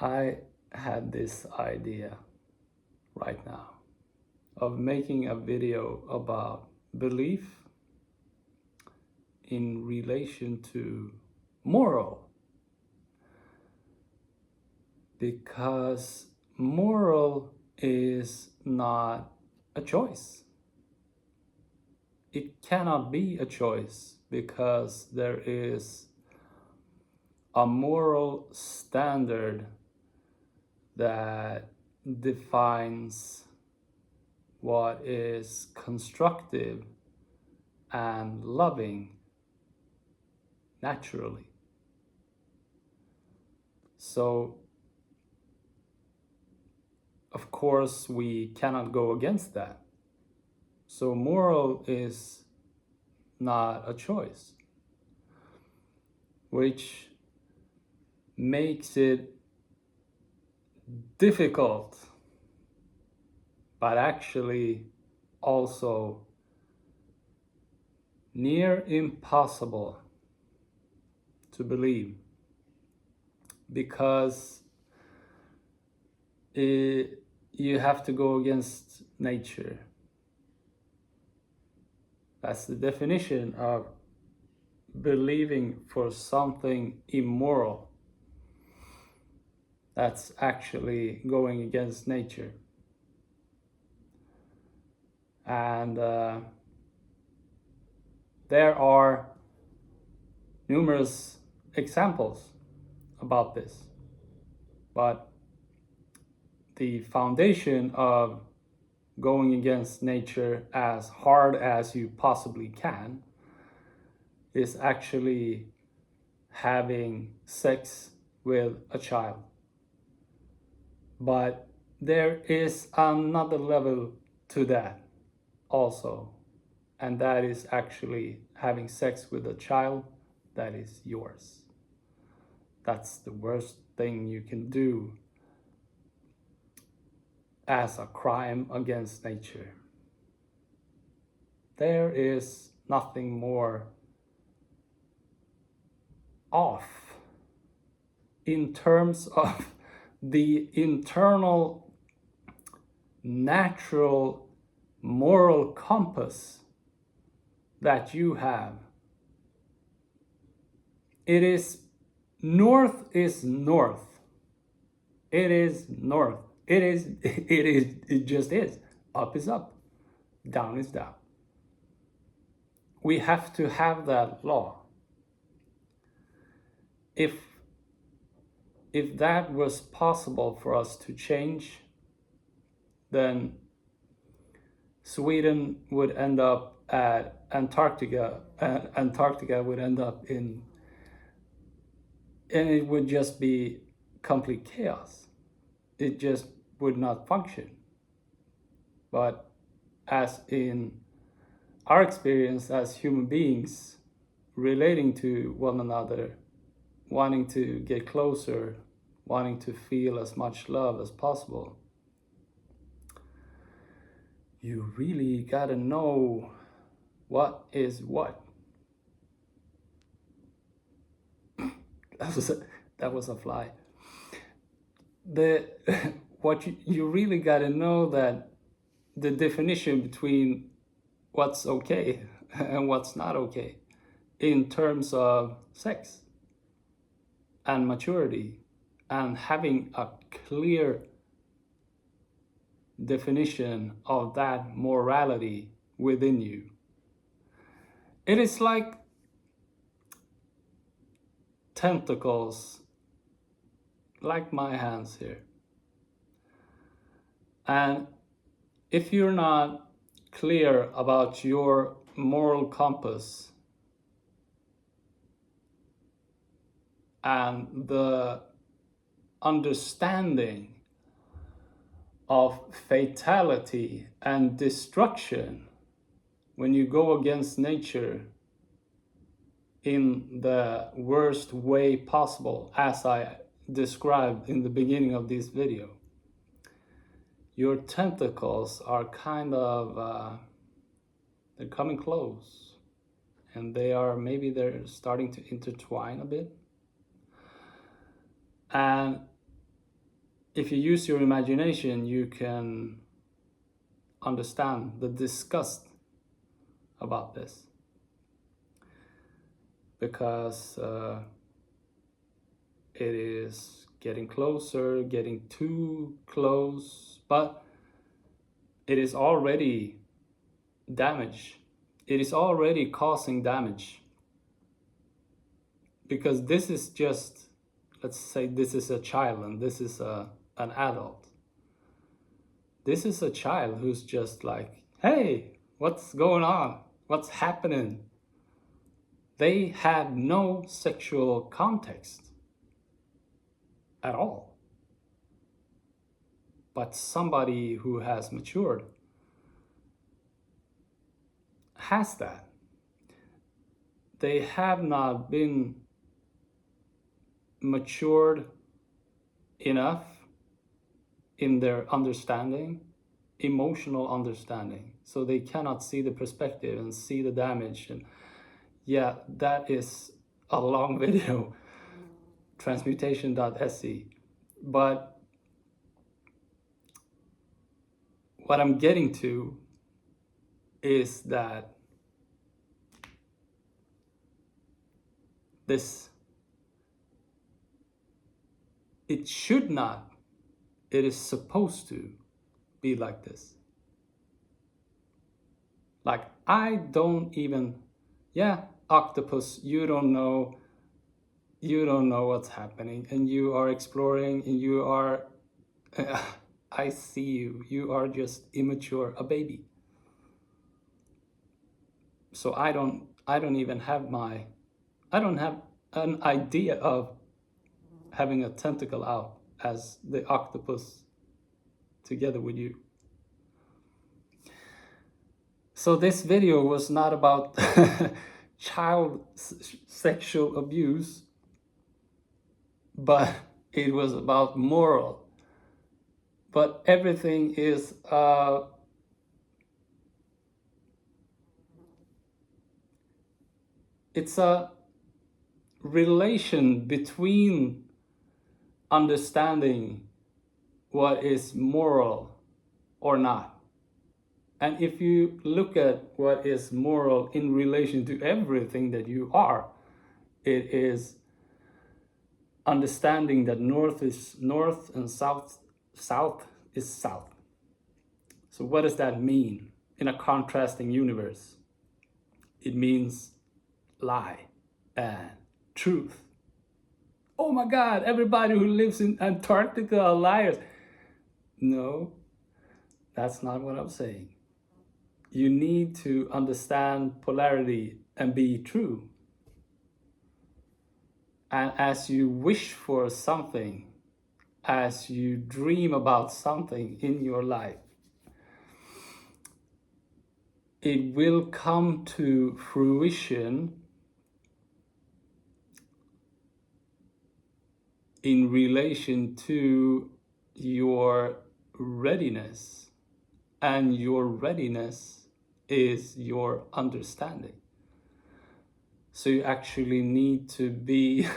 I had this idea right now of making a video about belief in relation to moral, because moral is not a choice. It cannot be a choice because there is a moral standard that defines what is constructive and loving naturally. So, of course, we cannot go against that. So, moral is not a choice, which makes it difficult, but actually also near impossible to believe, because you have to go against nature. That's the definition of believing for something immoral. That's actually going against nature. And there are numerous examples about this. But the foundation of going against nature as hard as you possibly can is actually having sex with a child. But there is another level to that also, and that is actually having sex with a child that is yours. That's the worst thing you can do as a crime against nature. There is nothing more off in terms of the internal natural moral compass that you have. It is north is north. It is north. It just is. Up is up. Down is down. We have to have that law. If that was possible for us to change, then Sweden would end up at Antarctica. Antarctica would end up in, and it would just be complete chaos. It just would not function. But as in our experience as human beings, relating to one another, wanting to get closer, wanting to feel as much love as possible, you really gotta know what is what. That was a fly. What you really gotta know that the definition between what's okay and what's not okay in terms of sex and maturity, and having a clear definition of that morality within you. It is like tentacles, like my hands here. And if you're not clear about your moral compass and the understanding of fatality and destruction when you go against nature in the worst way possible, as I described in the beginning of this video, your tentacles are kind of, they're coming close, and maybe they're starting to intertwine a bit. And if you use your imagination, you can understand the disgust about this, because it is getting closer, getting too close, but it is already damage. It is already causing damage, because this is just, let's say this is a child and this is an adult. This is a child who's just like, hey, what's going on? What's happening? They have no sexual context at all. But somebody who has matured has that. They have not been matured enough in their understanding, emotional understanding, so they cannot see the perspective and see the damage. And yeah, that is a long video, transmutation.se. But what I'm getting to is that it should not, it is supposed to be like this. Like, I don't even, yeah, octopus, you don't know what's happening, and you are exploring, and you are, I see you are just immature, a baby. So I don't even have I don't have an idea of having a tentacle out as the octopus together with you. So this video was not about child sexual abuse, but it was about moral. But everything is it's a relation between understanding what is moral or not. And if you look at what is moral in relation to everything that you are, it is understanding that north is north and south is south. So what does that mean in a contrasting universe? It means lie and truth. Oh my God, everybody who lives in Antarctica are liars. No, that's not what I'm saying. You need to understand polarity and be true. And as you wish for something, as you dream about something in your life, it will come to fruition in relation to your readiness. And your readiness is your understanding. So you actually need to be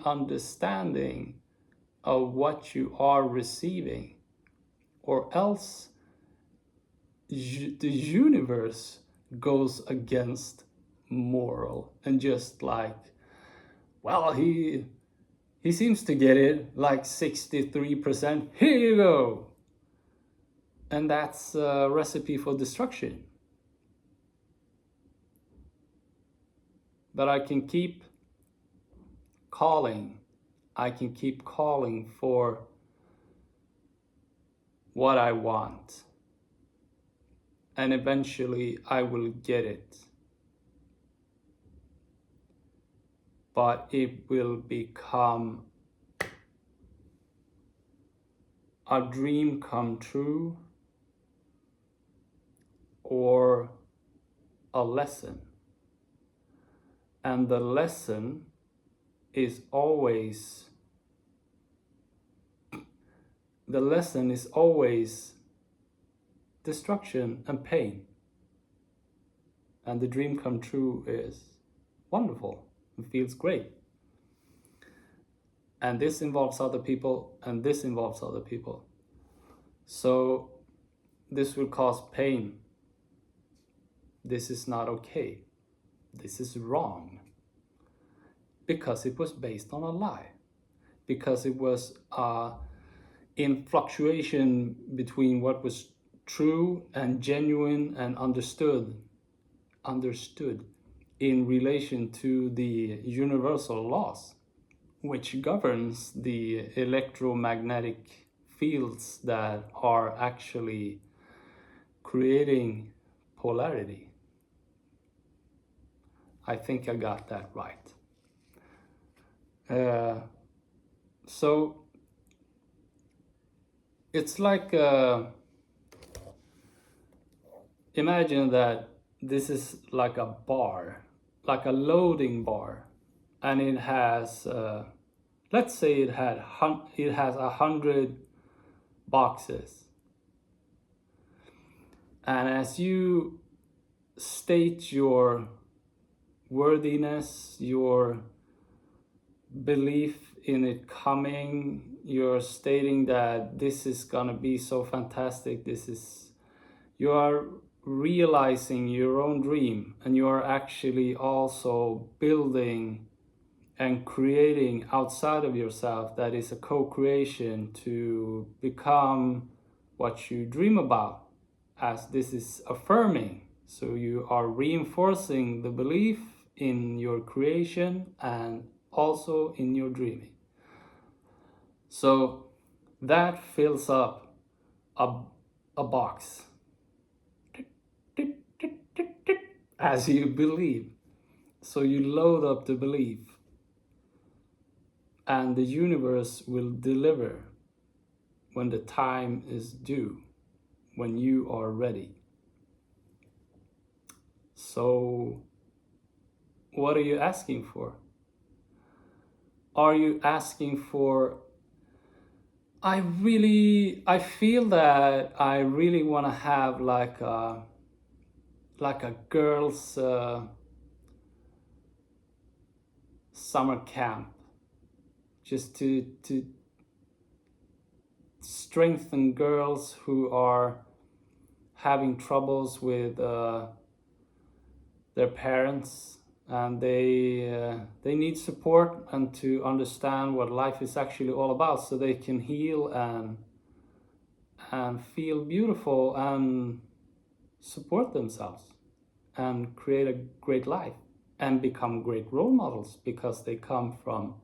understanding of what you are receiving, or else the universe goes against moral and just like, well, he seems to get it, like 63%, here you go. And that's a recipe for destruction. But I can keep calling for what I want, and eventually I will get it. But it will become a dream come true or a lesson. And the lesson is always destruction and pain. And the dream come true is wonderful. It feels great. and this involves other people, and this involves other people. So this will cause pain. This is not okay. This is wrong. Because it was based on a lie. Because it was in fluctuation between what was true and genuine and understood in relation to the universal laws, which governs the electromagnetic fields that are actually creating polarity. I think I got that right. So it's like, imagine that this is like a bar, like a loading bar, and it has, let's say it has 100 boxes. And as you state your worthiness, your belief in it coming, you're stating that this is gonna be so fantastic, you are realizing your own dream, and you are actually also building and creating outside of yourself that is a co-creation to become what you dream about, as this is affirming. So you are reinforcing the belief in your creation and also in your dreaming. So that fills up a box as you believe. So you load up the belief, and the universe will deliver when the time is due, when you are ready. So what are you asking for? Are you asking for, I feel that I really want to have like a girls' summer camp, just to strengthen girls who are having troubles with their parents, and they need support and to understand what life is actually all about, so they can heal and feel beautiful and support themselves and create a great life and become great role models, because they come from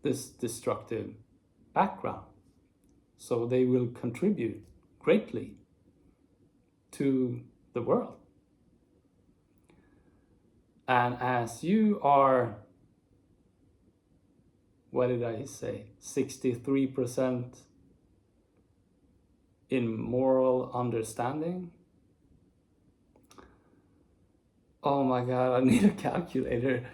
this destructive background. So they will contribute greatly to the world. And as you are, what did I say, 63% in moral understanding? Oh my God, I need a calculator.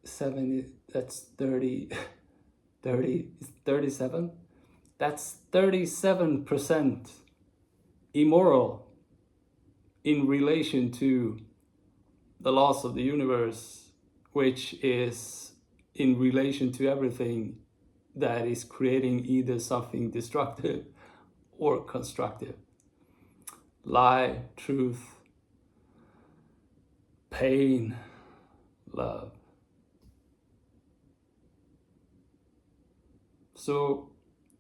70, that's 37? That's 37% immoral in relation to the laws of the universe, which is in relation to everything that is creating either something destructive or constructive. Lie, truth, pain, love. So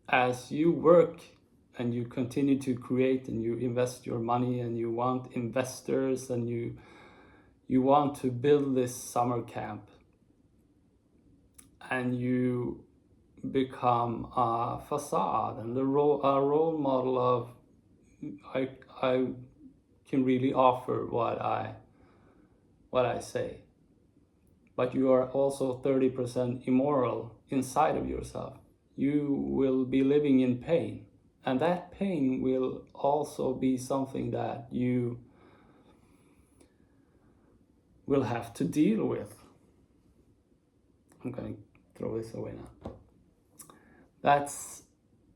as you work and you continue to create and you invest your money and you want investors and you want to build this summer camp, and you become a facade and a role model of, I can really offer what I say, but you are also 30% immoral inside of yourself. You will be living in pain, and that pain will also be something that you will have to deal with. I'm going to throw this away now. That's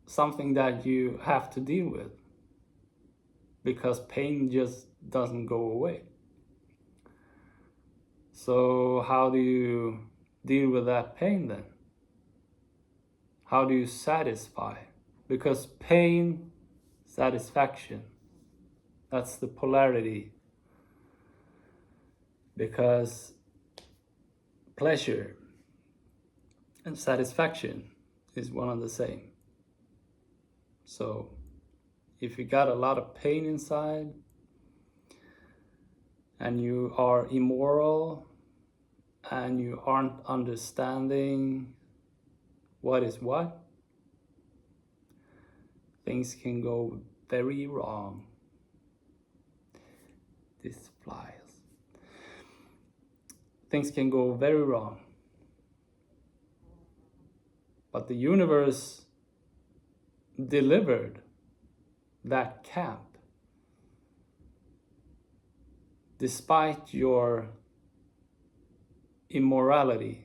something that you have to deal with, because pain just doesn't go away. So how do you deal with that pain then? How do you satisfy? Because pain, satisfaction, that's the polarity. Because pleasure and satisfaction is one and the same. So if you got a lot of pain inside and you are immoral and you aren't understanding what is what, things can go very wrong. This flies. Things can go very wrong. But the universe delivered that camp despite your immorality,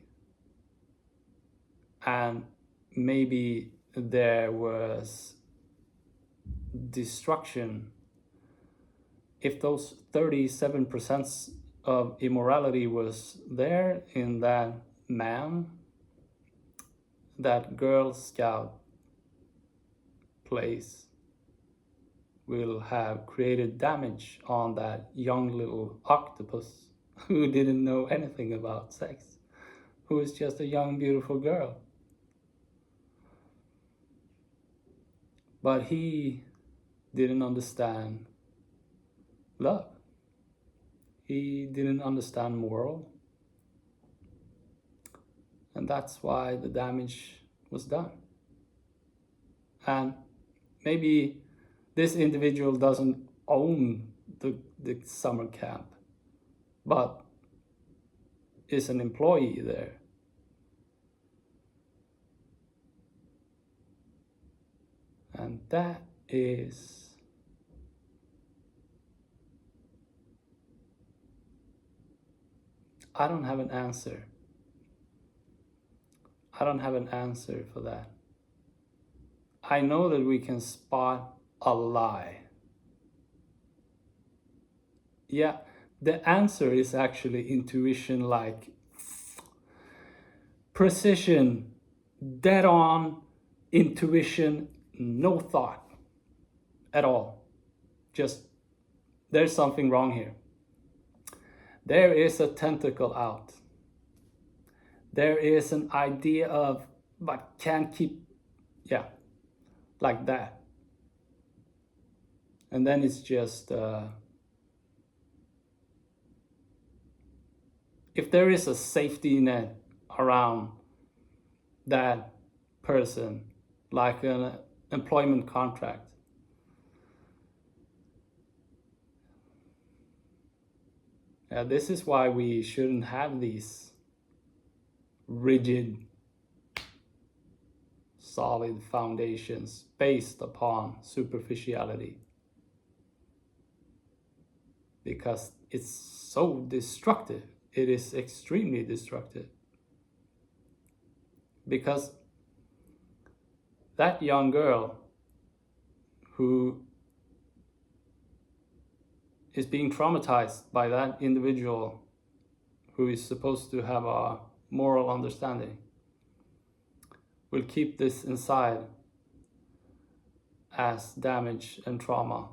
and maybe there was destruction. If those 37% of immorality was there in that man, that Girl Scout place will have created damage on that young little octopus who didn't know anything about sex, who is just a young, beautiful girl. But he didn't understand love. He didn't understand moral. And that's why the damage was done. And maybe this individual doesn't own the summer camp, but is an employee there. And that is I don't have an answer. I don't have an answer for that. I know that we can spot a lie. Yeah, the answer is actually intuition, like precision, dead on intuition, no thought at all. Just there's something wrong here. There is a tentacle out. There is an idea of, but can't keep, yeah, like that. And then it's just, if there is a safety net around that person, like an employment contract, this is why we shouldn't have these rigid, solid foundations based upon superficiality. Because it's so destructive. It is extremely destructive. Because that young girl who is being traumatized by that individual who is supposed to have a moral understanding will keep this inside as damage and trauma,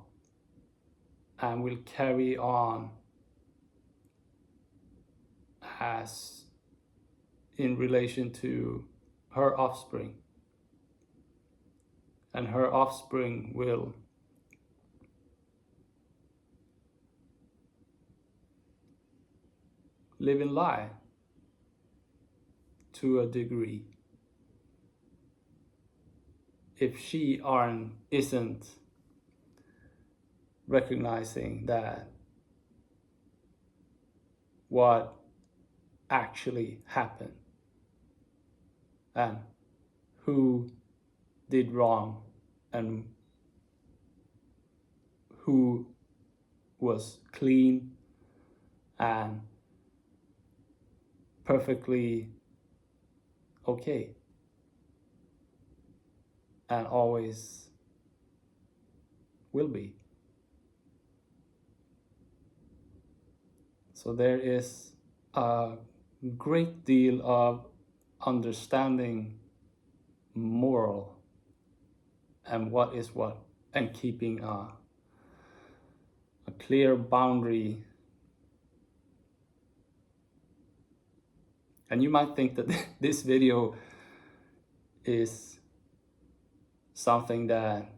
and will carry on as in relation to her offspring. And her offspring will live in lie to a degree. If she isn't recognizing that what actually happened and who did wrong and who was clean and perfectly okay and always will be. So there is a great deal of understanding moral and what is what, and keeping a clear boundary. And you might think that this video is something that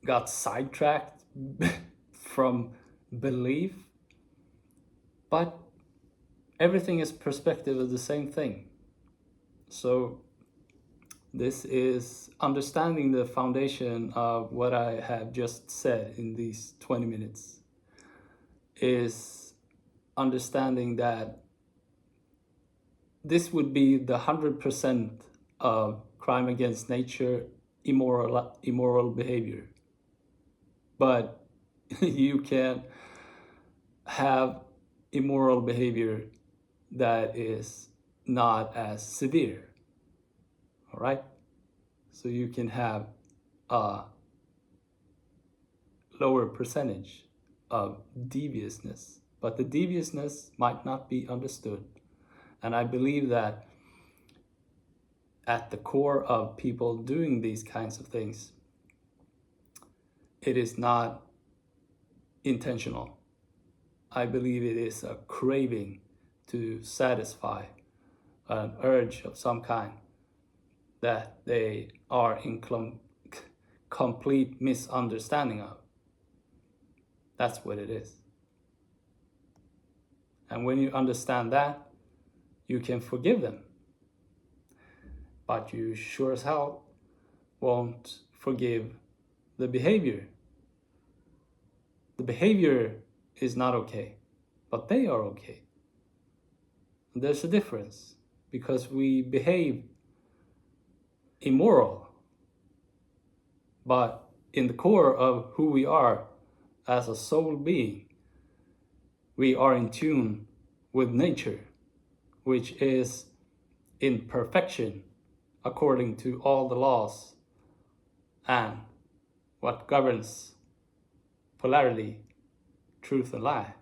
got sidetracked from belief, but everything is perspective of the same thing. So this is understanding the foundation of what I have just said in these 20 minutes, is understanding that this would be the 100% of crime against nature, immoral behavior. But you can have immoral behavior that is not as severe. All right? So you can have a lower percentage of deviousness, but the deviousness might not be understood. And I believe that at the core of people doing these kinds of things, it is not intentional. I believe it is a craving to satisfy an urge of some kind that they are in complete misunderstanding of. That's what it is. And when you understand that, you can forgive them. But you sure as hell won't forgive the behavior. The behavior is not okay, but they are okay. And there's a difference, because we behave immoral, but in the core of who we are as a soul being, we are in tune with nature, which is in perfection according to all the laws and what governs polarity, truth and lie,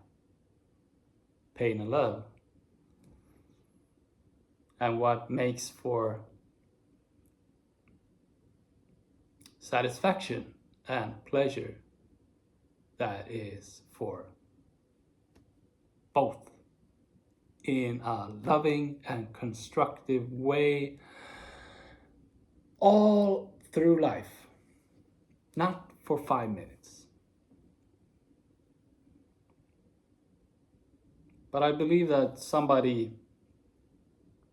pain and love, and what makes for satisfaction and pleasure, that is for both in a loving and constructive way all through life, not for 5 minutes. But I believe that somebody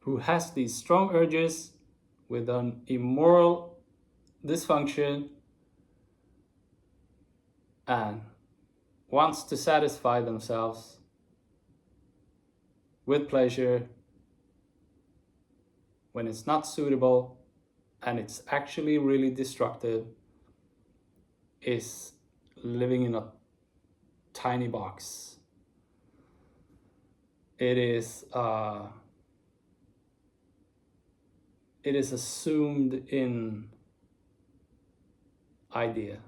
who has these strong urges with an immoral dysfunction and wants to satisfy themselves with pleasure when it's not suitable and it's actually really destructive, is living in a tiny box. It is assumed in idea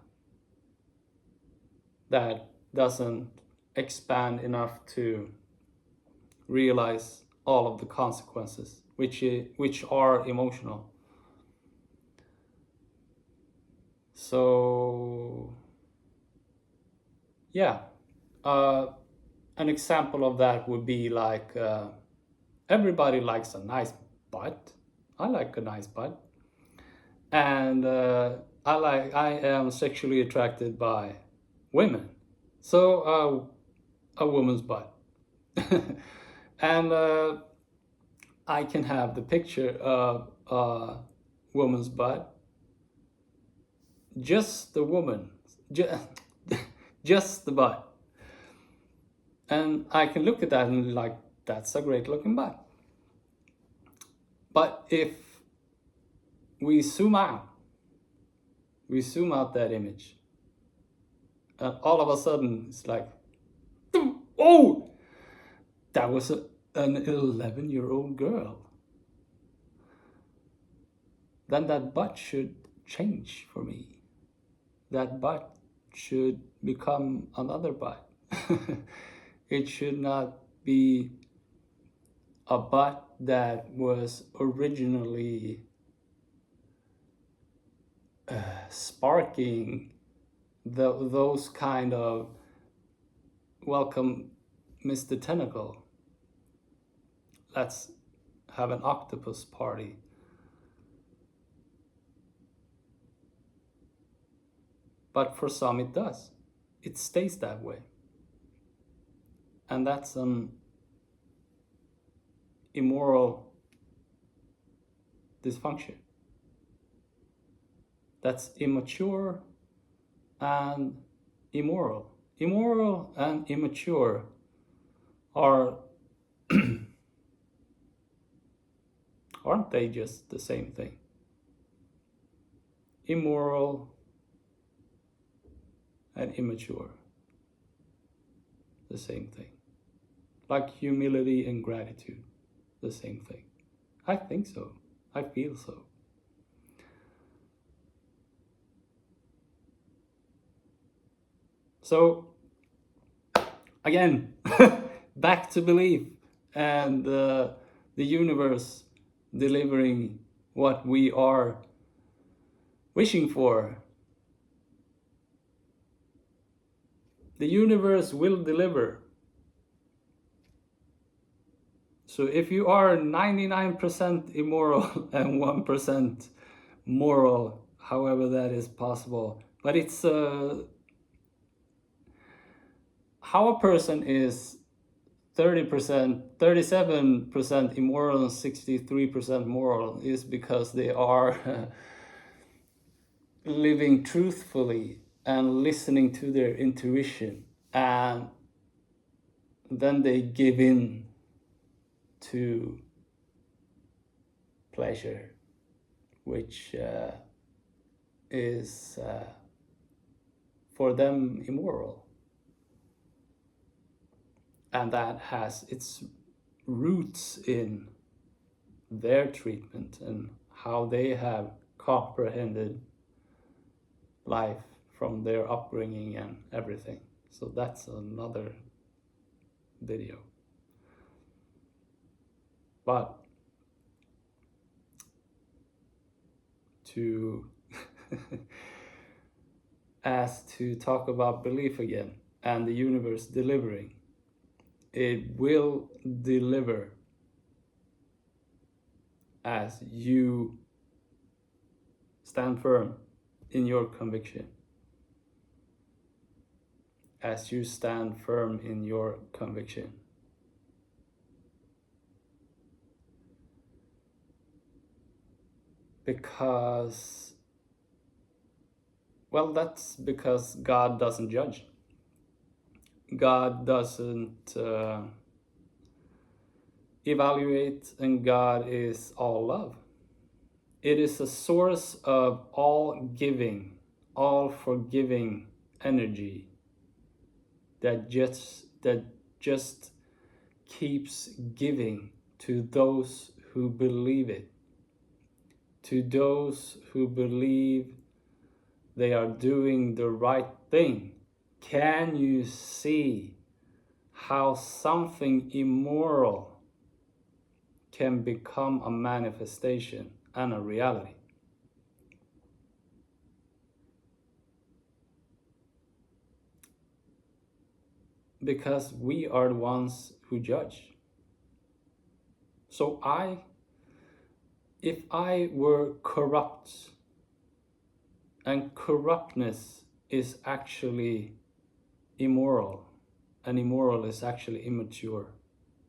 that doesn't expand enough to realize all of the consequences, which are emotional. So yeah, an example of that would be like, everybody likes a nice butt. I like a nice butt, and I am sexually attracted by women, so a woman's butt. And I can have the picture of a woman's butt, just the woman, just the butt, and I can look at that and be like, that's a great looking butt. But if we zoom out that image, and all of a sudden it's like, oh, that was an 11-year-old girl, then that butt should change for me. That butt should become another butt. It should not be a butt that was originally sparking those kind of welcome Mr. Tentacle, let's have an octopus party. But for some it does. It stays that way. And that's an immoral dysfunction. That's immature and immoral. Immoral and immature are aren't they just the same thing? Immoral and immature, the same thing. Like humility and gratitude, the same thing. I think so. I feel so. So, again, back to belief and the universe delivering what we are wishing for. The universe will deliver. So if you are 99% immoral and 1% moral, however that is possible, but it's how a person is 30%, 37% immoral and 63% moral is because they are living truthfully and listening to their intuition, and then they give in to pleasure, which is for them immoral. And that has its roots in their treatment and how they have comprehended life from their upbringing and everything. So that's another video. But to to talk about belief again and the universe delivering, it will deliver as you stand firm in your conviction. As you stand firm in your conviction. Because, well, that's because God doesn't judge. God doesn't evaluate, and God is all love. It is a source of all giving, all forgiving energy that just keeps giving to those who believe it, to those who believe they are doing the right thing. Can you see how something immoral can become a manifestation and a reality? Because we are the ones who judge. So if I were corrupt, and corruptness is actually immoral, and immoral is actually immature,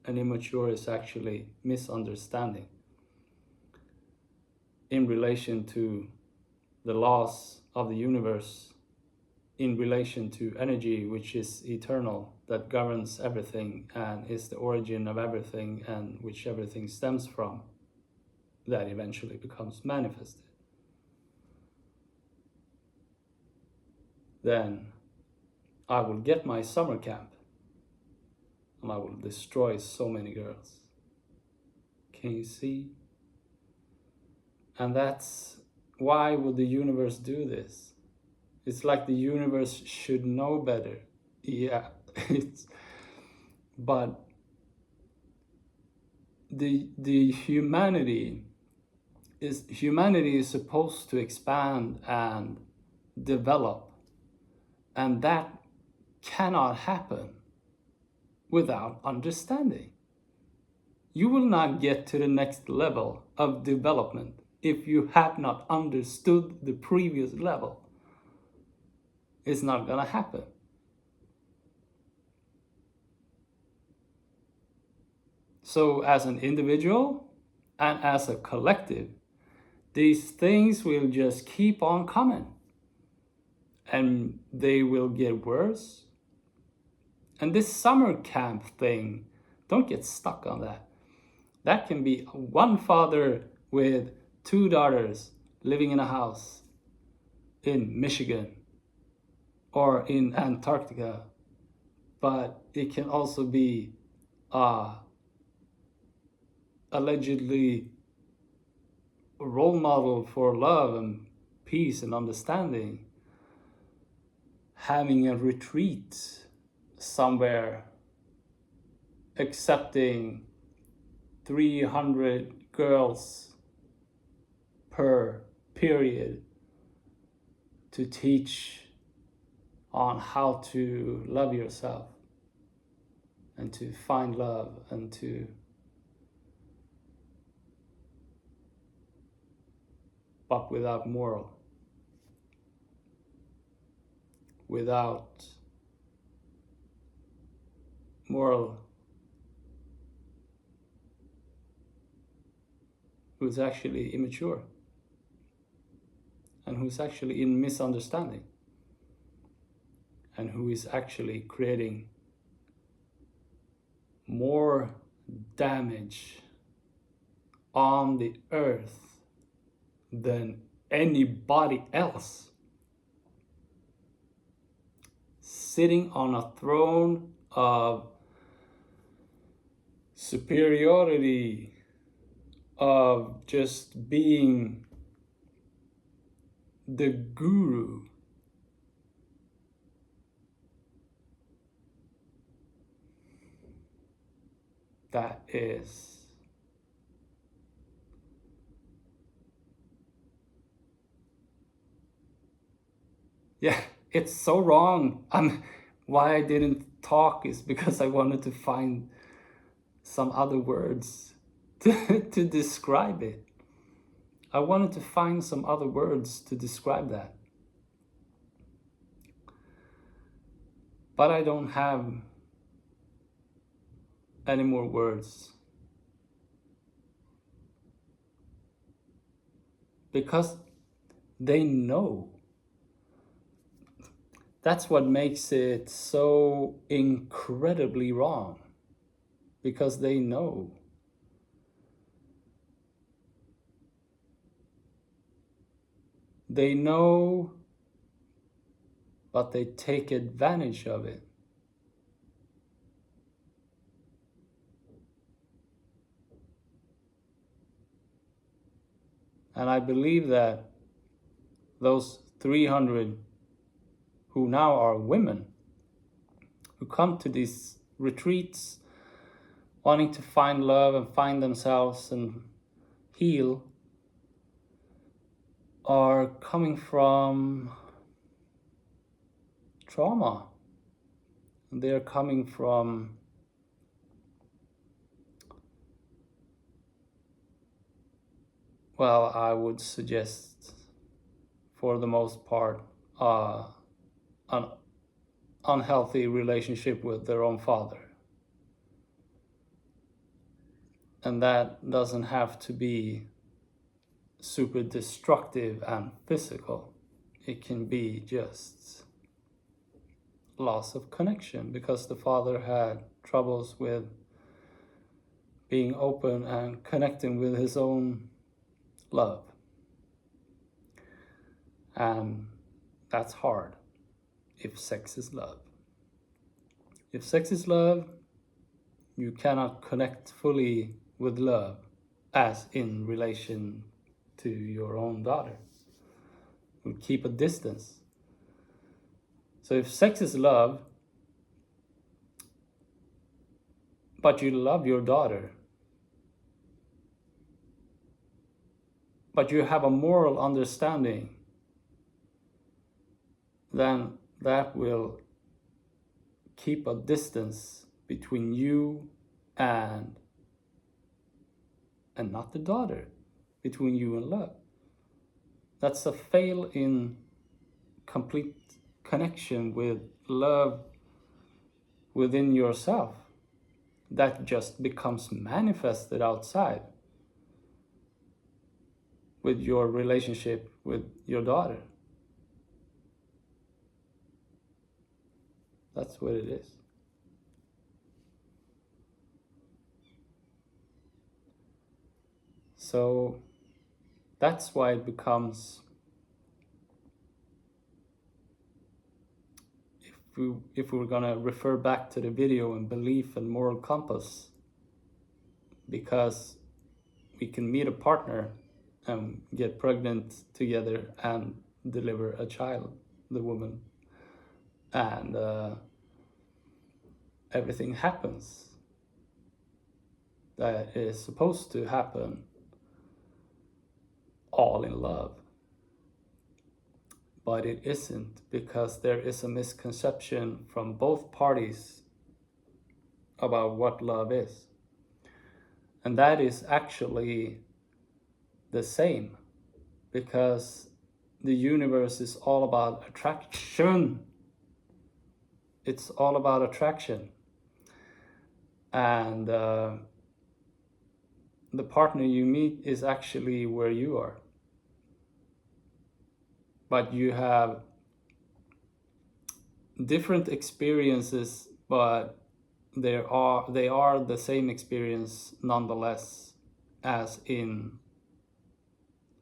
and immature is actually misunderstanding in relation to the laws of the universe, in relation to energy, which is eternal, that governs everything and is the origin of everything, and which everything stems from, that eventually becomes manifested. Then I will get my summer camp and I will destroy so many girls. Can you see? And that's why would the universe do this? It's like the universe should know better. Yeah, but the humanity is supposed to expand and develop, and that cannot happen without understanding. You will not get to the next level of development if you have not understood the previous level. It's not gonna happen. So as an individual and as a collective, these things will just keep on coming, and they will get worse. And this summer camp thing, don't get stuck on that. That can be one father with 2 daughters living in a house in Michigan or in Antarctica. But it can also be allegedly a role model for love and peace and understanding, having a retreat somewhere, accepting 300 girls per period to teach on how to love yourself and to find love and to but without moral, without moral, who's actually immature and who's actually in misunderstanding and who is actually creating more damage on the earth than anybody else, sitting on a throne of superiority, of just being the guru. That is it's so wrong. Why I didn't talk is because I wanted to find some other words to describe it. I wanted to find some other words to describe that. But I don't have any more words. Because they know. That's what makes it so incredibly wrong. Because they know. They know, but they take advantage of it. And I believe that those 300 who now are women, who come to these retreats wanting to find love and find themselves and heal, are coming from trauma. They're coming from well, I would suggest for the most part an unhealthy relationship with their own father. And that doesn't have to be super destructive and physical. It can be just loss of connection because the father had troubles with being open and connecting with his own love. And that's hard if sex is love. If sex is love, you cannot connect fully with love as in relation to your own daughter. You keep a distance. So if sex is love, but you love your daughter, but you have a moral understanding, then that will keep a distance between you and not the daughter, between you and love. That's a fail in complete connection with love within yourself that just becomes manifested outside with your relationship with your daughter. That's what it is. So that's why it becomes, if we're gonna refer back to the video and belief and moral compass, because we can meet a partner and get pregnant together and deliver a child, the woman, and everything happens that is supposed to happen, all in love. But it isn't, because there is a misconception from both parties about what love is. And that is actually the same, because the universe is all about attraction. It's all about attraction. And the partner you meet is actually where you are. But you have different experiences, but they are the same experience nonetheless, as in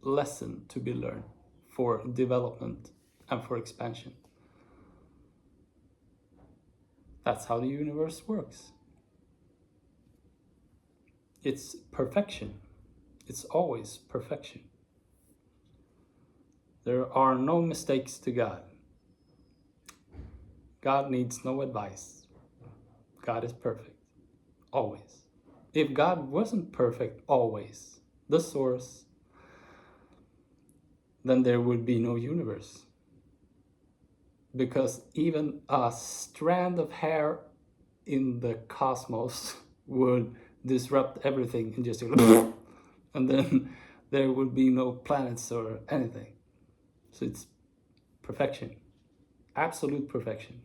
lesson to be learned for development and for expansion. That's how the universe works. It's perfection. It's always perfection. There are no mistakes to God. God needs no advice. God is perfect, always. If God wasn't perfect always, the source, then there would be no universe. Because even a strand of hair in the cosmos would disrupt everything and just and then there would be no planets or anything. So it's perfection, absolute perfection.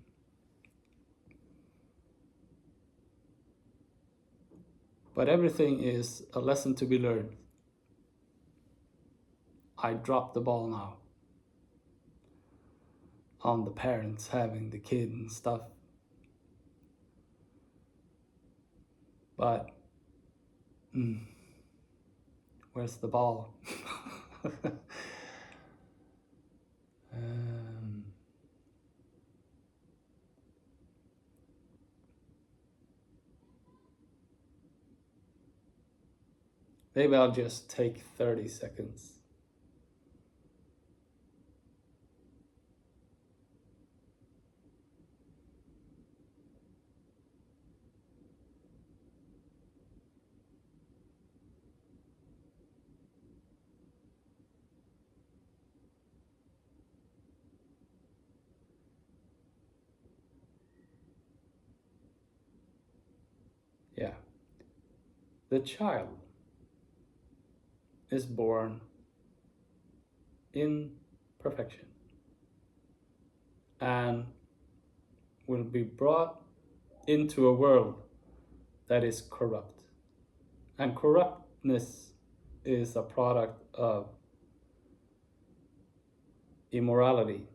But everything is a lesson to be learned. I dropped the ball now on the parents having the kid and stuff. But where's the ball? Maybe I'll just take 30 seconds. Yeah. The child is born in perfection and will be brought into a world that is corrupt. And corruptness is a product of immorality,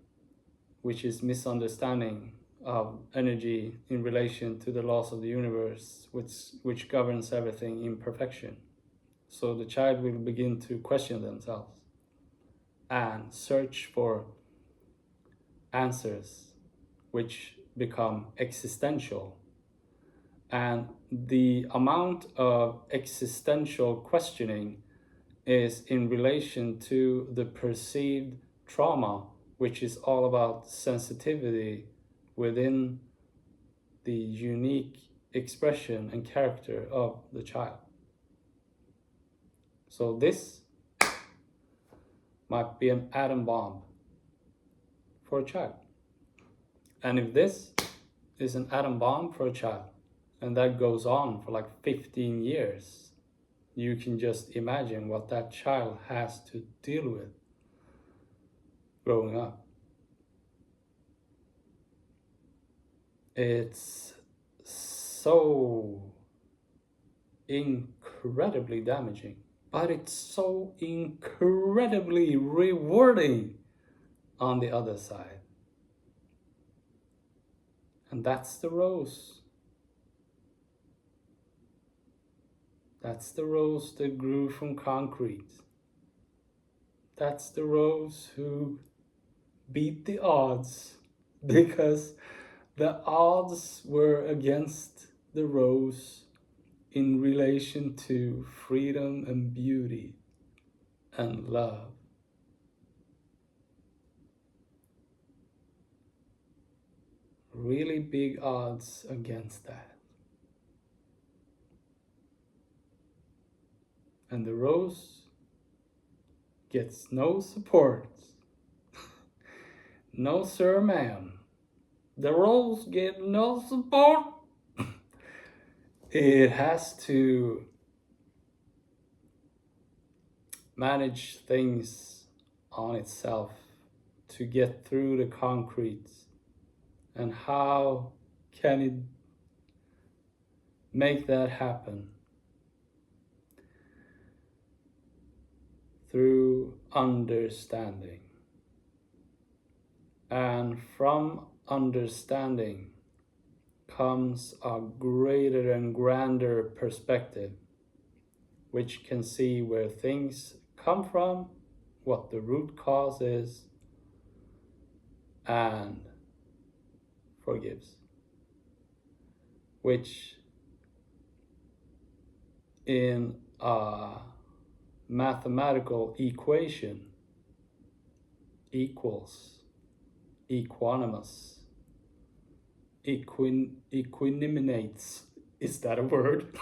which is misunderstanding of energy in relation to the laws of the universe, which governs everything in perfection. So the child will begin to question themselves and search for answers which become existential. And the amount of existential questioning is in relation to the perceived trauma, which is all about sensitivity within the unique expression and character of the child. So this might be an atom bomb for a child. And if this is an atom bomb for a child, and that goes on for like 15 years, you can just imagine what that child has to deal with growing up. It's so incredibly damaging, but it's so incredibly rewarding on the other side. And that's the rose. That's the rose that grew from concrete. That's the rose who beat the odds, because the odds were against the rose in relation to freedom and beauty and love. Really big odds against that. And the rose gets no support. No sir, ma'am. The rose get no support. It has to manage things on itself to get through the concrete. And how can it make that happen? Through understanding. And from understanding comes a greater and grander perspective, which can see where things come from, what the root cause is, and forgives. Which in a mathematical equation equals equanimous, equaniminates, is that a word?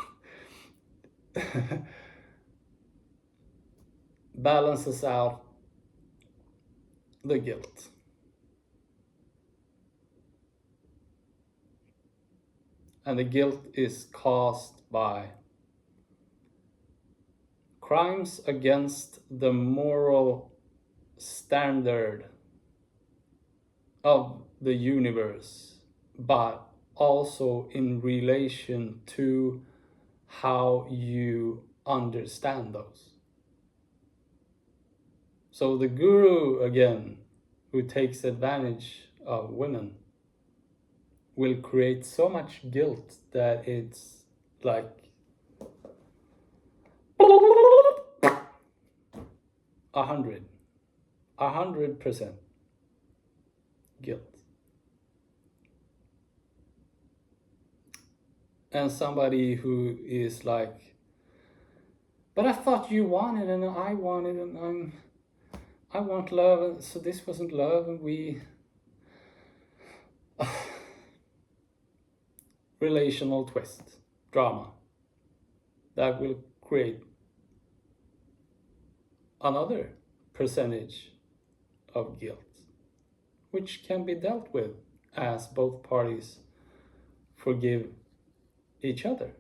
Balances out the guilt. And the guilt is caused by crimes against the moral standard of the universe, but also in relation to how you understand those. So the guru, again, who takes advantage of women, will create so much guilt that it's like 100% guilt. And somebody who is like, but I thought you wanted and I wanted and I want love, and so this wasn't love, and we relational twist, drama, that will create another percentage of guilt, which can be dealt with as both parties forgive each other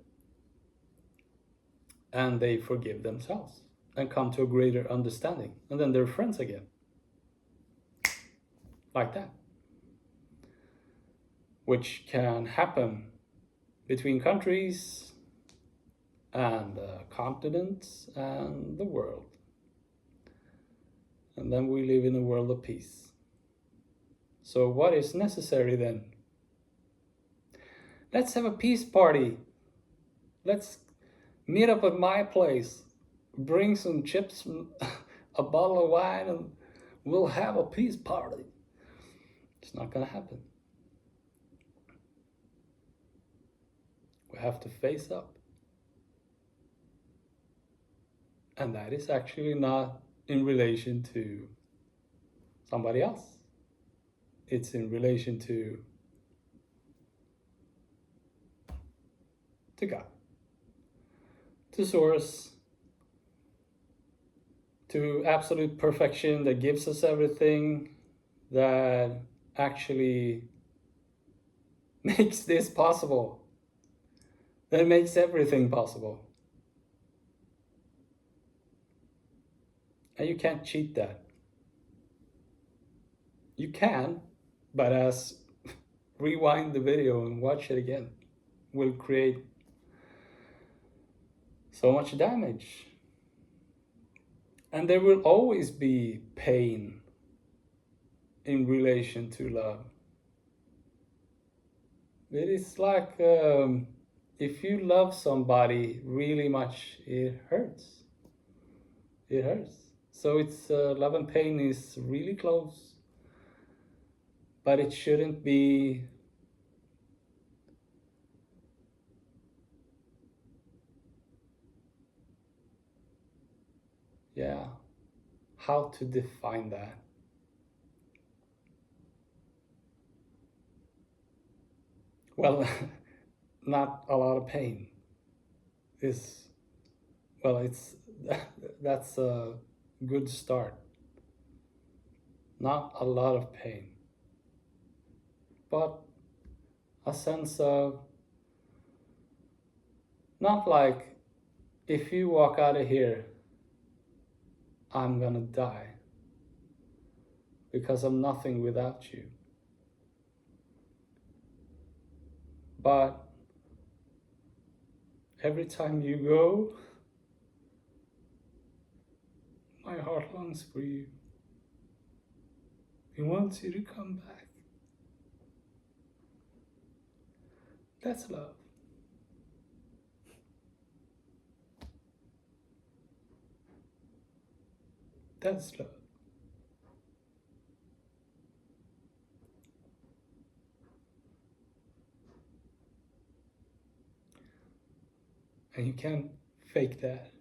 and they forgive themselves and come to a greater understanding, and then they're friends again, like that, which can happen between countries and continents and the world. And then we live in a world of peace. So what is necessary then? Let's have a peace party. Let's meet up at my place, bring some chips, a bottle of wine, and we'll have a peace party. It's not gonna happen. We have to face up. And that is actually not in relation to somebody else. It's in relation to God, to Source, to absolute perfection that gives us everything, that actually makes this possible, that makes everything possible. And you can't cheat that. You can, but as rewind the video and watch it again will create so much damage. And there will always be pain in relation to love. It is like if you love somebody really much, it hurts. It hurts. So it's love and pain is really close, but it shouldn't be how to define that. Well, not a lot of pain is, well, it's that's a good start. Not a lot of pain, but a sense of, not like if you walk out of here, I'm gonna die because I'm nothing without you. But every time you go, my heart longs for you. It wants you to come back. That's love. That's love. And you can't fake that.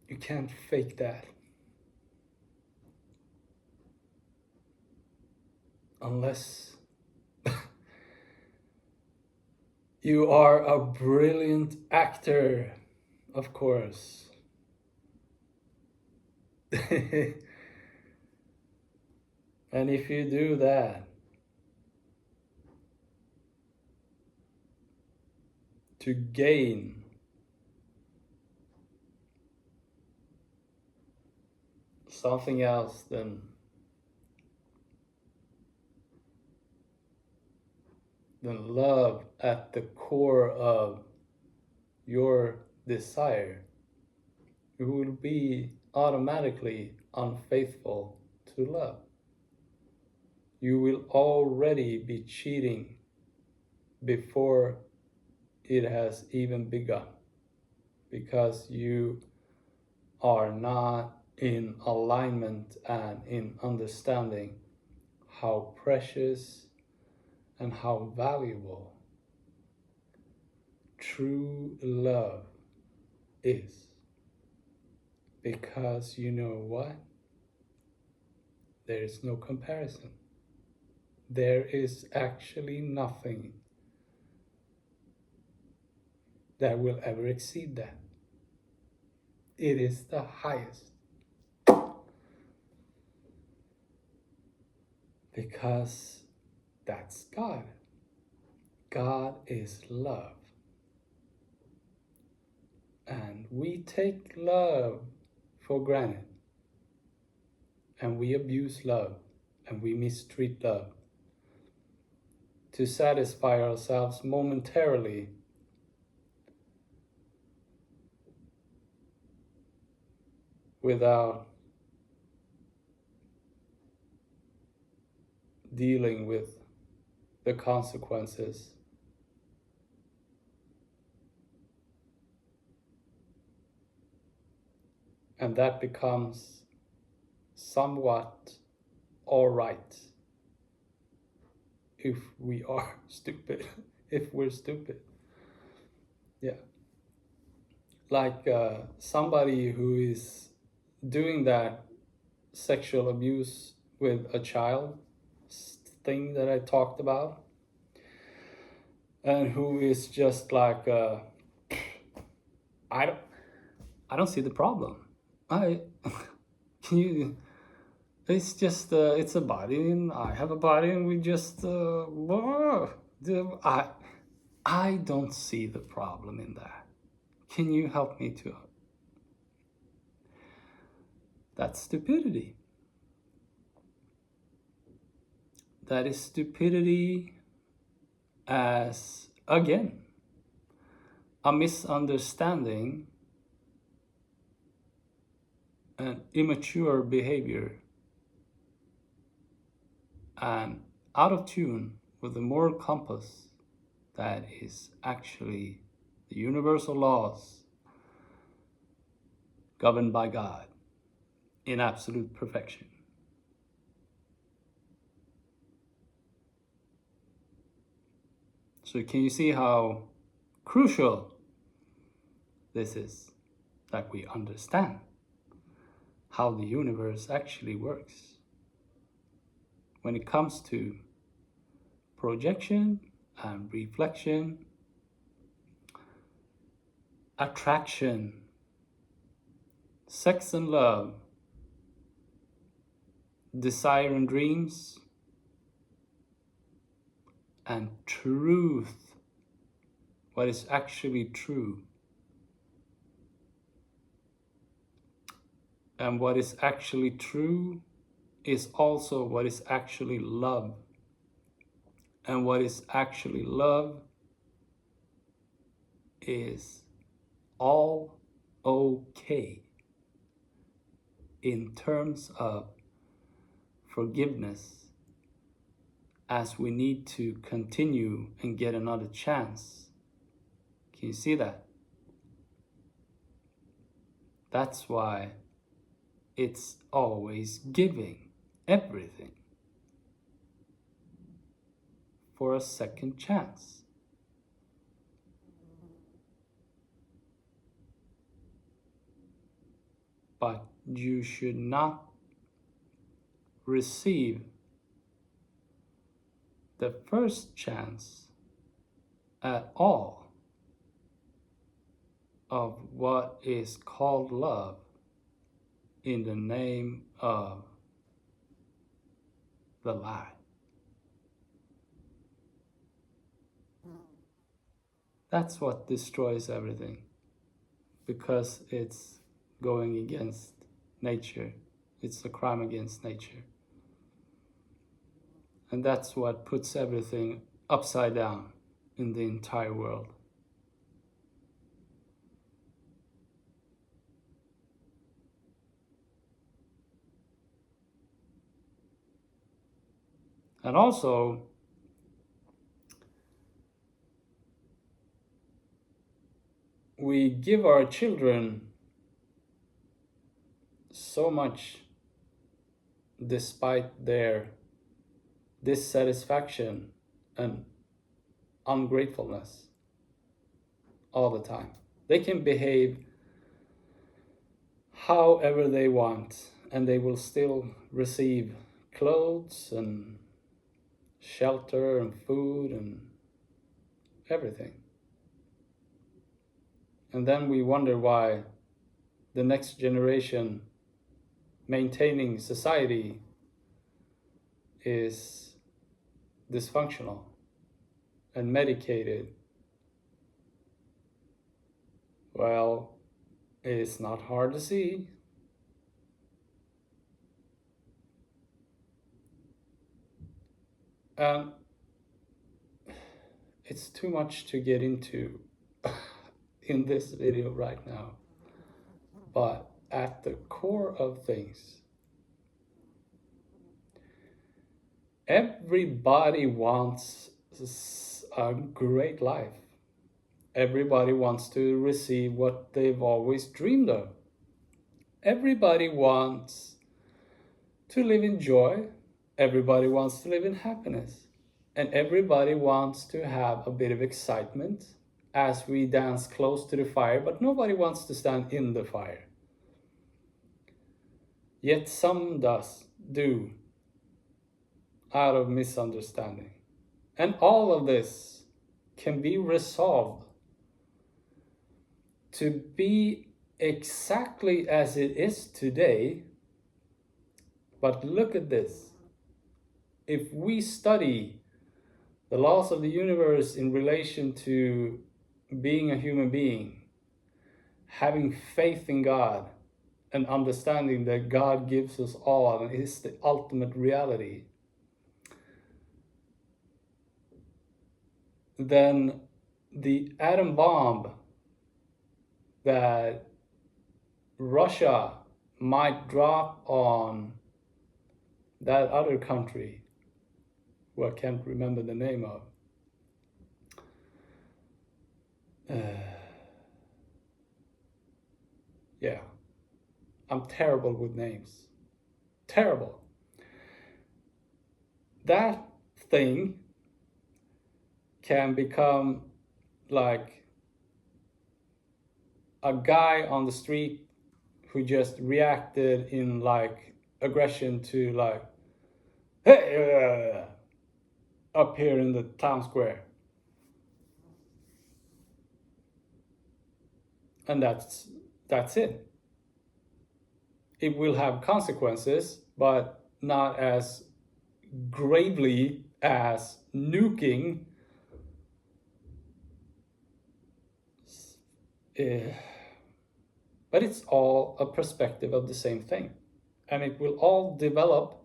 You can't fake that. Unless you are a brilliant actor, of course. And if you do that, to gain something else than love at the core of your desire, you will be automatically unfaithful to love. You will already be cheating before it has even begun, because you are not in alignment and in understanding how precious and how valuable true love is. Because you know what? There is no comparison. There is actually nothing that will ever exceed that. It is the highest. Because that's God. God is love. And we take love for granted. And we abuse love. And we mistreat love to satisfy ourselves momentarily without dealing with the consequences. And that becomes somewhat all right if we are stupid, if we're stupid. Yeah. Like somebody who is doing that sexual abuse with a child thing that I talked about, and who is just like I don't I don't see the problem. I can you it's just it's a body and I have a body and we just I don't see the problem in that. Can you help me to? That's stupidity. That is stupidity as, again, a misunderstanding and immature behavior and out of tune with the moral compass that is actually the universal laws governed by God in absolute perfection. So can you see how crucial this is, that we understand how the universe actually works when it comes to projection and reflection, attraction, sex and love, desire and dreams, and truth, what is actually true. And what is actually true is also what is actually love. And what is actually love is all okay in terms of forgiveness, as we need to continue and get another chance. Can you see that? That's why it's always giving everything for a second chance. But you should not receive the first chance at all of what is called love in the name of the lie. That's what destroys everything, because it's going against nature. It's a crime against nature. And that's what puts everything upside down in the entire world. And also, we give our children so much despite their dissatisfaction and ungratefulness all the time. They can behave however they want, and they will still receive clothes and shelter and food and everything. And then we wonder why the next generation maintaining society is dysfunctional and medicated. Well, it's not hard to see. It's too much to get into in this video right now. But at the core of things, everybody wants a great life. Everybody wants to receive what they've always dreamed of. Everybody wants to live in joy. Everybody wants to live in happiness. And everybody wants to have a bit of excitement as we dance close to the fire, but nobody wants to stand in the fire. Yet some do, out of misunderstanding. And all of this can be resolved to be exactly as it is today. But look at this. If we study the laws of the universe in relation to being a human being, having faith in God, and understanding that God gives us all and is the ultimate reality, then the atom bomb that Russia might drop on that other country, who I can't remember the name of, yeah, I'm terrible with names. Terrible. That thing can become like a guy on the street who just reacted in like aggression to like, hey, up here in the town square. And that's it. It will have consequences, but not as gravely as nuking. But it's all a perspective of the same thing. And it will all develop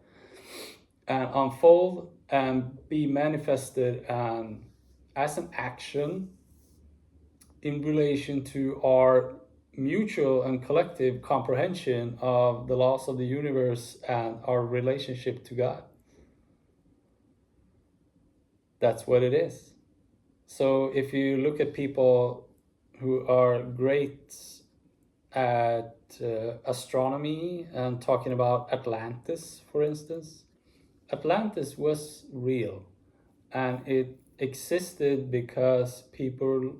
and unfold and be manifested as an action in relation to our mutual and collective comprehension of the laws of the universe and our relationship to God. That's what it is. So if you look at people who are great at astronomy and talking about Atlantis, for instance, Atlantis was real, and it existed because people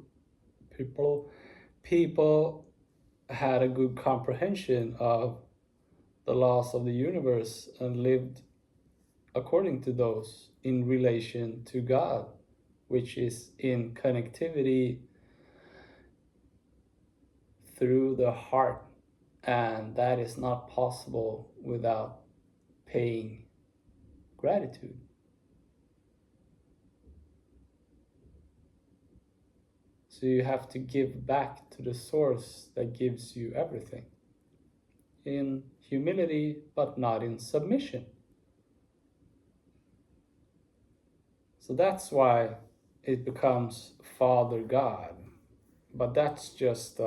had a good comprehension of the laws of the universe and lived according to those in relation to God, which is in connectivity through the heart, and that is not possible without paying gratitude. So you have to give back to the source that gives you everything in humility, but not in submission. So that's why it becomes Father God. But that's just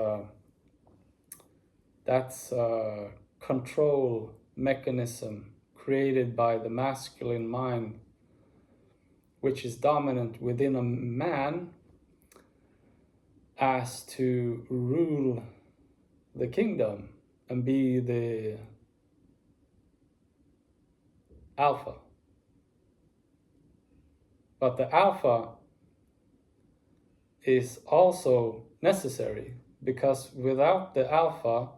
that's a control mechanism created by the masculine mind, which is dominant within a man as to rule the kingdom and be the alpha. But the alpha is also necessary, because without the alpha,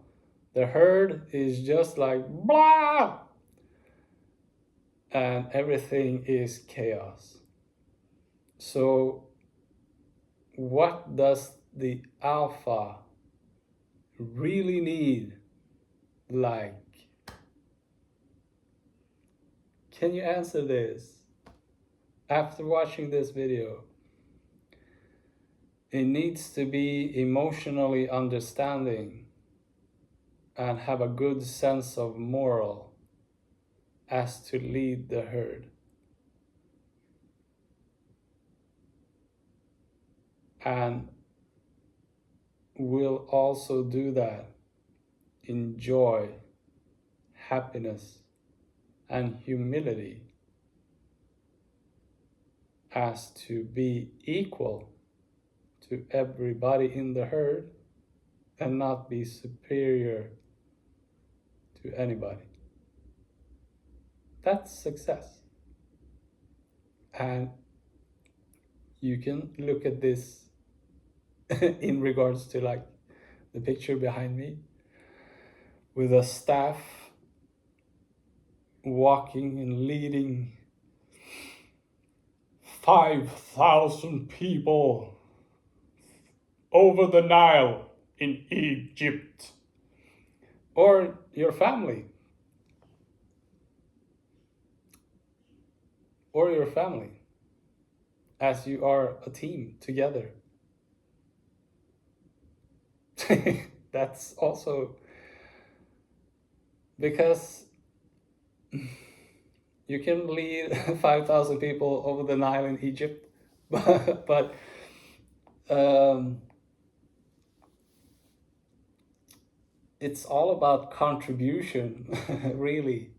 the herd is just like blah, and everything is chaos. So what does the alpha really need? Like, can you answer this? After watching this video, it needs to be emotionally understanding and have a good sense of moral as to lead the herd. And will also do that in joy, happiness, and humility, as to be equal to everybody in the herd and not be superior to anybody. That's success. And you can look at this in regards to like the picture behind me with a staff walking and leading 5,000 people over the Nile. in Egypt, or your family, or your family, as you are a team together. That's also because you can lead 5,000 people over the Nile in Egypt, but um, it's all about contribution, really.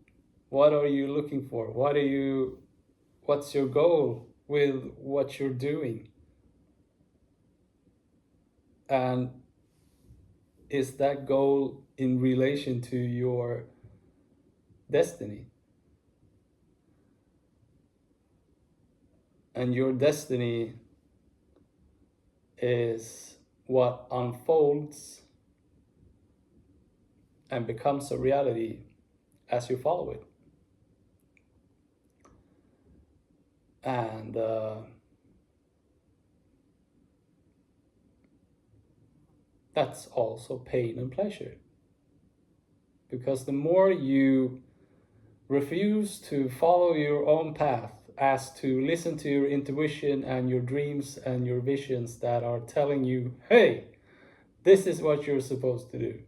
What are you looking for? What's your goal with what you're doing? And is that goal in relation to your destiny? And your destiny is what unfolds and becomes a reality as you follow it. And that's also pain and pleasure. Because the more you refuse to follow your own path, as to listen to your intuition and your dreams and your visions that are telling you, hey, this is what you're supposed to do,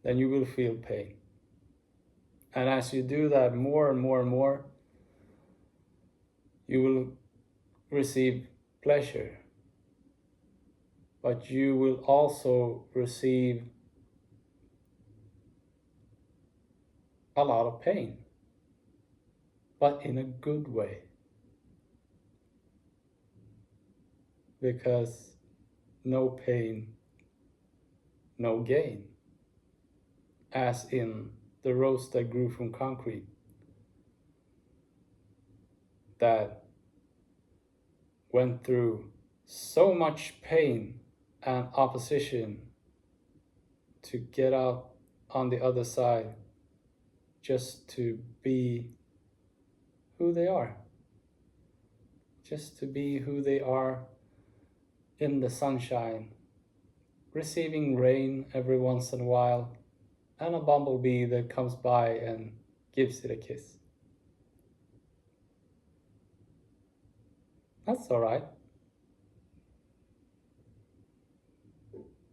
then you will feel pain. And as you do that more and more and more, you will receive pleasure. But you will also receive a lot of pain, but in a good way. Because no pain, no gain. As in the rose that grew from concrete, that went through so much pain and opposition to get out on the other side, just to be who they are. Just to be who they are in the sunshine, receiving rain every once in a while, and a bumblebee that comes by and gives it a kiss. That's all right.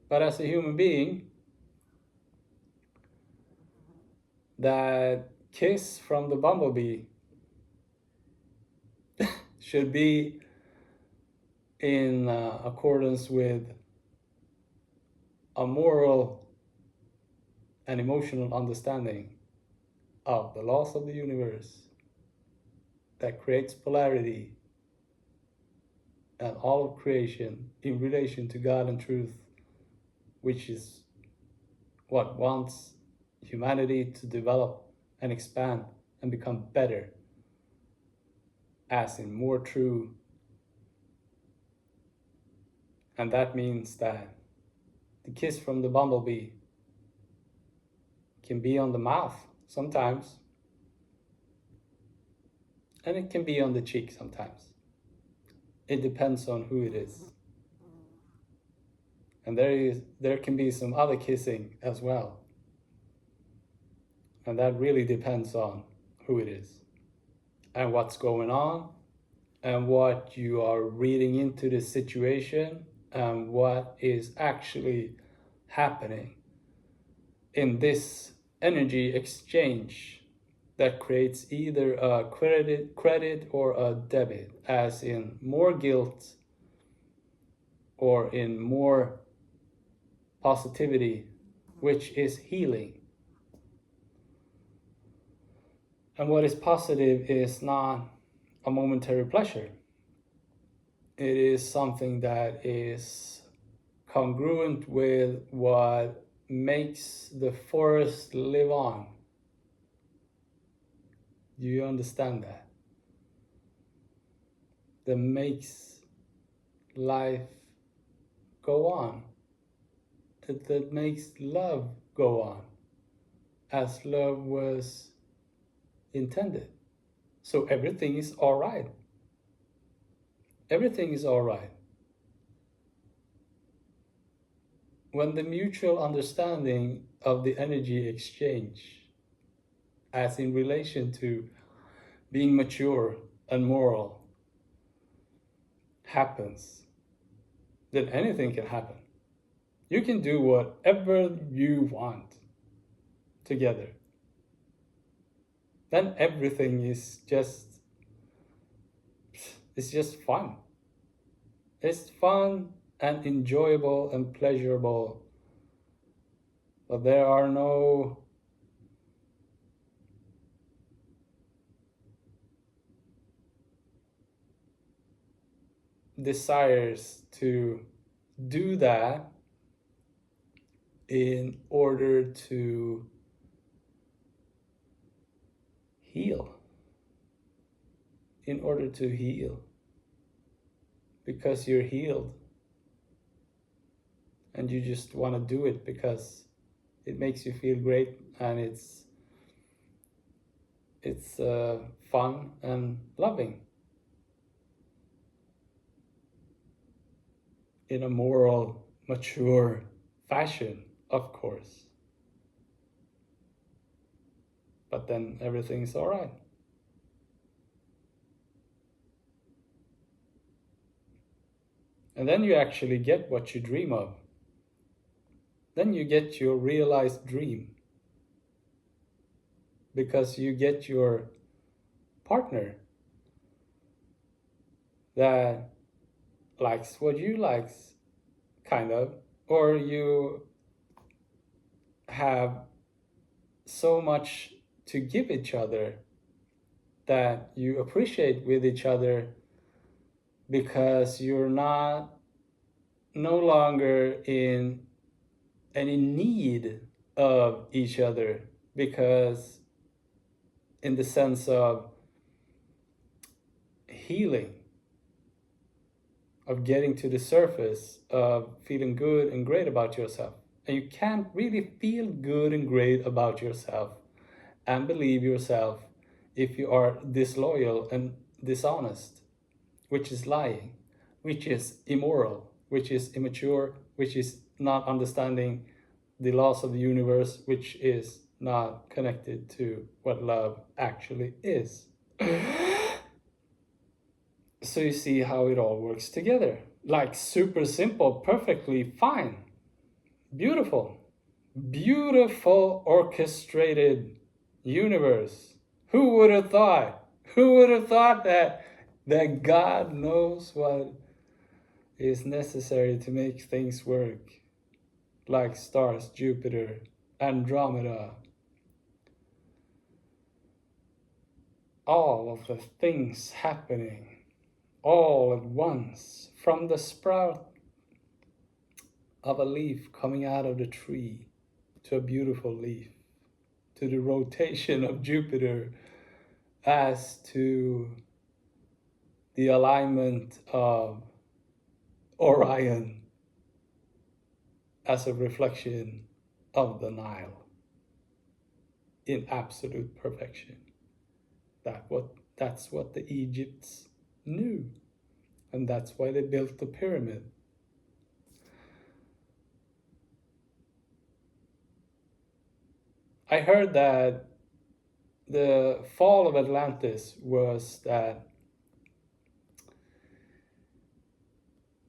But as a human being, that kiss from the bumblebee should be in accordance with a moral and emotional understanding of the laws of the universe that creates polarity and all of creation in relation to God and truth, which is what wants humanity to develop and expand and become better, as in more true. And that means that the kiss from the bumblebee can be on the mouth sometimes, and it can be on the cheek sometimes. It depends on who it is. And there can be some other kissing as well. And that really depends on who it is and what's going on and what you are reading into the situation and what is actually happening in this energy exchange that creates either a credit or a debit, as in more guilt or in more positivity, which is healing. And what is positive is not a momentary pleasure. It is something that is congruent with what makes the forest live on. Do you understand that? That makes life go on. That makes love go on as love was intended. So everything is all right. Everything is all right. when the mutual understanding of the energy exchange, as in relation to being mature and moral, happens, then anything can happen. You can do whatever you want together. Then everything is just, it's just fun. It's fun and enjoyable and pleasurable. But there are no desires to do that in order to heal. In order to heal. Because you're healed. And you just want to do it because it makes you feel great and it's fun and loving. In a moral, mature fashion, of course. But then everything's all right. And then you actually get what you dream of. Then you get your realized dream. Because you get your partner that likes what you like, kind of, or you have so much to give each other that you appreciate with each other because you're no longer in any need of each other, because in the sense of healing, of getting to the surface, of feeling good and great about yourself. And you can't really feel good and great about yourself and believe yourself if you are disloyal and dishonest, which is lying, which is immoral, which is immature, which is not understanding the laws of the universe, which is not connected to what love actually is. So you see how it all works together. Like super simple, perfectly fine. Beautiful. Beautiful orchestrated universe. Who would have thought? Who would have thought that God knows what is necessary to make things work? Like stars, Jupiter, Andromeda. All of the things happening all at once, from the sprout of a leaf coming out of the tree to a beautiful leaf, to the rotation of Jupiter as to the alignment of Orion as a reflection of the Nile in absolute perfection. That's what the Egypts knew, and that's why they built the pyramid. I heard that the fall of Atlantis was that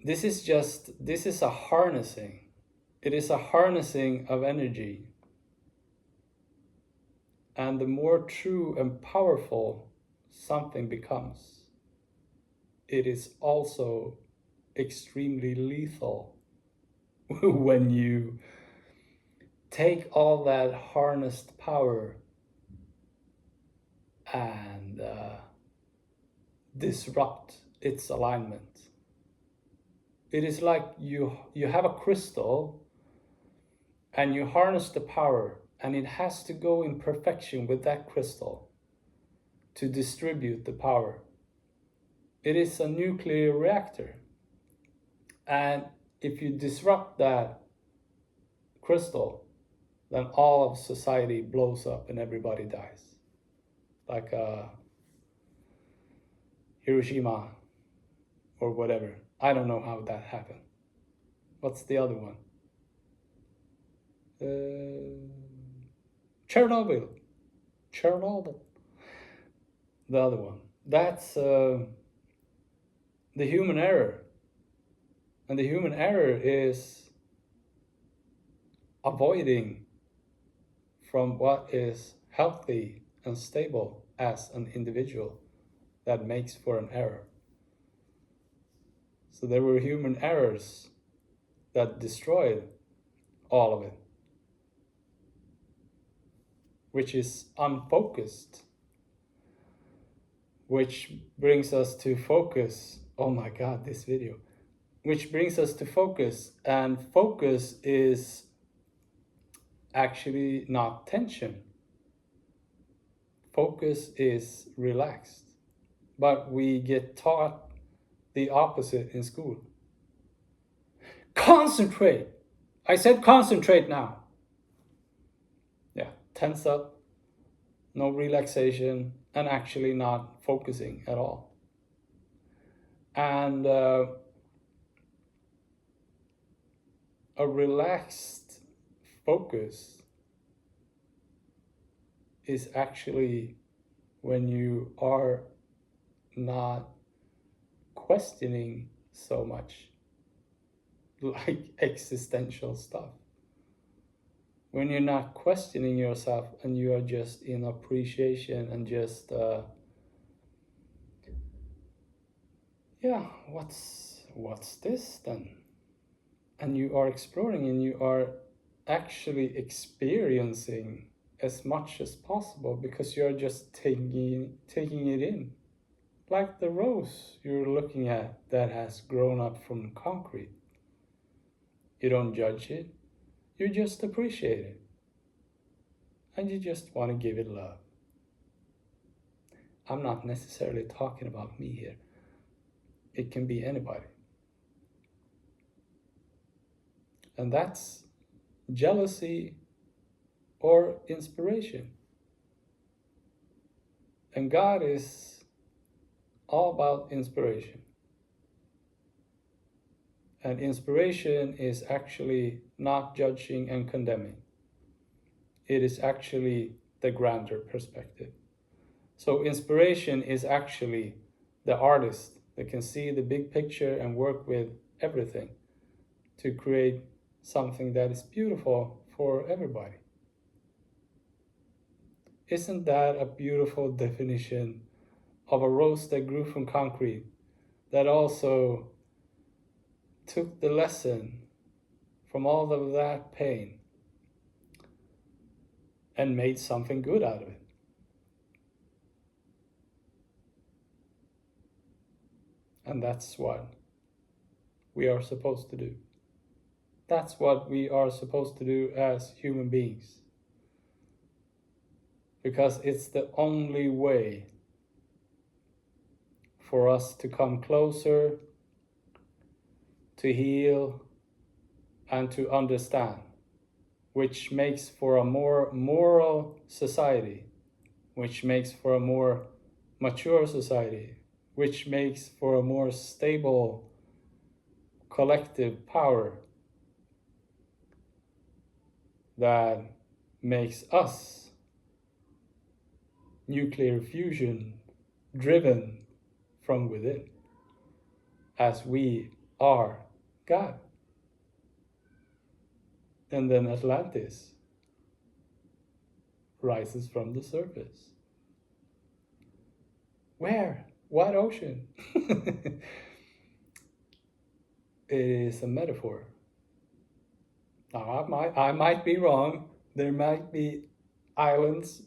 this is a harnessing. It is a harnessing of energy. And the more true and powerful something becomes, it is also extremely lethal when you take all that harnessed power and disrupt its alignment. It is like you have a crystal and you harness the power, and it has to go in perfection with that crystal to distribute the power. It is a nuclear reactor. And if you disrupt that crystal, then all of society blows up and everybody dies. Like Hiroshima or whatever. I don't know how that happened. What's the other one? Chernobyl. Chernobyl. The other one. That's the human error. And the human error is avoiding from what is healthy and stable as an individual that makes for an error. So there were human errors that destroyed all of it, which is unfocused, which brings us to focus. Oh my God, this video. Which brings us to focus, and focus is actually not tension. Focus is relaxed, but we get taught the opposite in school. Concentrate! I said concentrate now. Yeah, tense up, no relaxation, and actually not focusing at all. And a relaxed focus is actually when you are not questioning so much, like existential stuff. When you're not questioning yourself and you are just in appreciation and just, yeah, what's this then? And you are exploring and you are actually experiencing as much as possible because you're just taking it in. Like the rose you're looking at that has grown up from concrete. You don't judge it, you just appreciate it. And you just want to give it love. I'm not necessarily talking about me here. It can be anybody. And that's jealousy or inspiration. And God is all about inspiration. And inspiration is actually not judging and condemning. It is actually the grander perspective. So inspiration is actually the artist that can see the big picture and work with everything to create something that is beautiful for everybody. Isn't that a beautiful definition of a rose that grew from concrete that also took the lesson from all of that pain and made something good out of it? And that's what we are supposed to do. That's what we are supposed to do as human beings. Because it's the only way for us to come closer, to heal, and to understand, which makes for a more moral society, which makes for a more mature society, which makes for a more stable collective power that makes us nuclear fusion driven from within, as we are God. And then Atlantis rises from the surface. Where? What ocean? It is a metaphor. Now, I might be wrong. There might be islands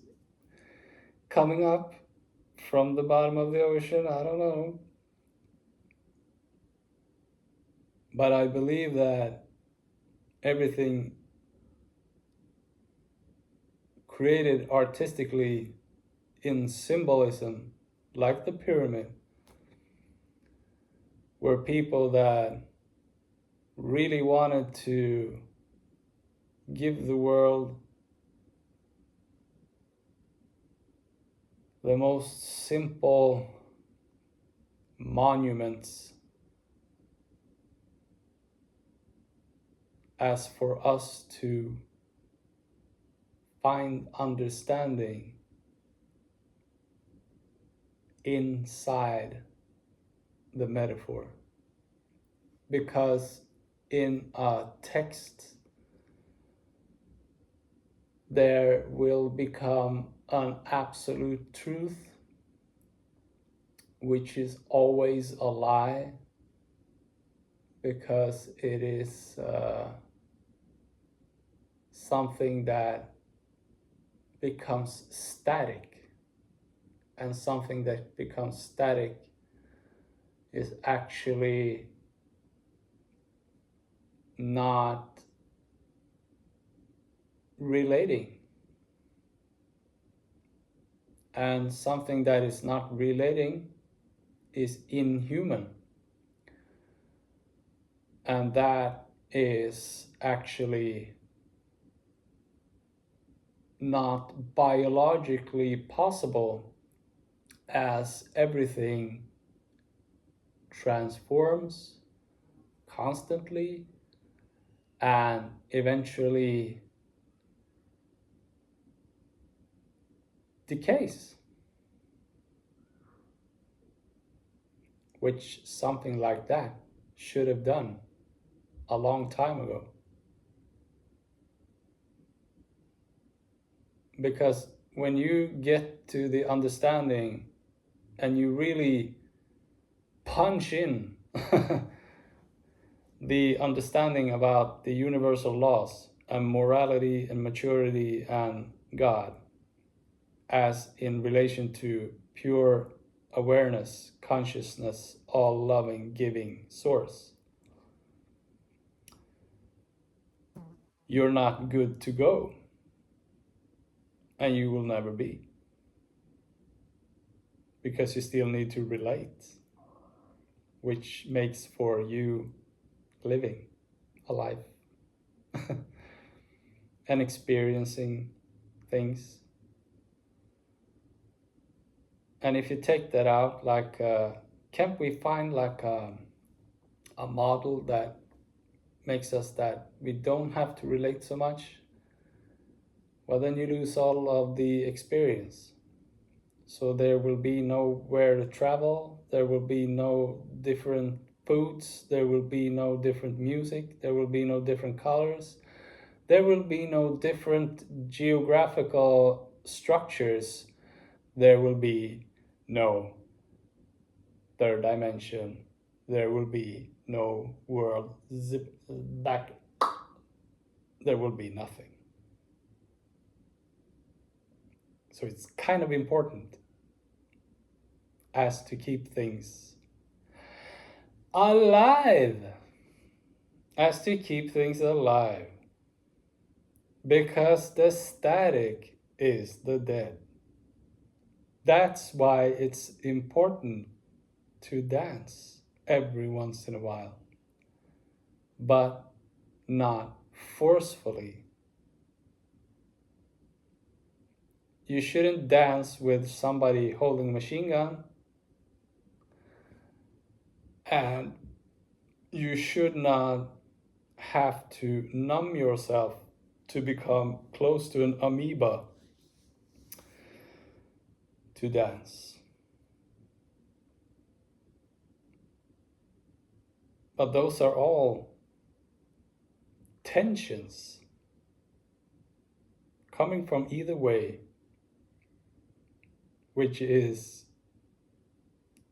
coming up from the bottom of the ocean. I don't know. But I believe that everything created artistically in symbolism, like the pyramid, were people that really wanted to give the world the most simple monuments as for us to find understanding inside the metaphor, because in a text there will become an absolute truth, which is always a lie, because it is something that becomes static, and something that becomes static is actually not relating, and something that is not relating is inhuman, and that is actually not biologically possible, as everything transforms constantly and eventually decays, which something like that should have done a long time ago. Because when you get to the understanding and you really punch in the understanding about the universal laws and morality and maturity and God, as in relation to pure awareness, consciousness, all loving, giving source, you're not good to go, and you will never be, because you still need to relate, which makes for you living a life and experiencing things. And if you take that out, like, can't we find like a model that makes us that we don't have to relate so much? Well, then you lose all of the experience. So there will be nowhere to travel, there will be no different foods, there will be no different music, there will be no different colors, there will be no different geographical structures, there will be no third dimension, there will be no world zip back, there will be nothing. So it's kind of important as to keep things alive, because the static is the dead. That's why it's important to dance every once in a while, but not forcefully. You shouldn't dance with somebody holding a machine gun, and you should not have to numb yourself to become close to an amoeba to dance. But those are all tensions coming from either way, which is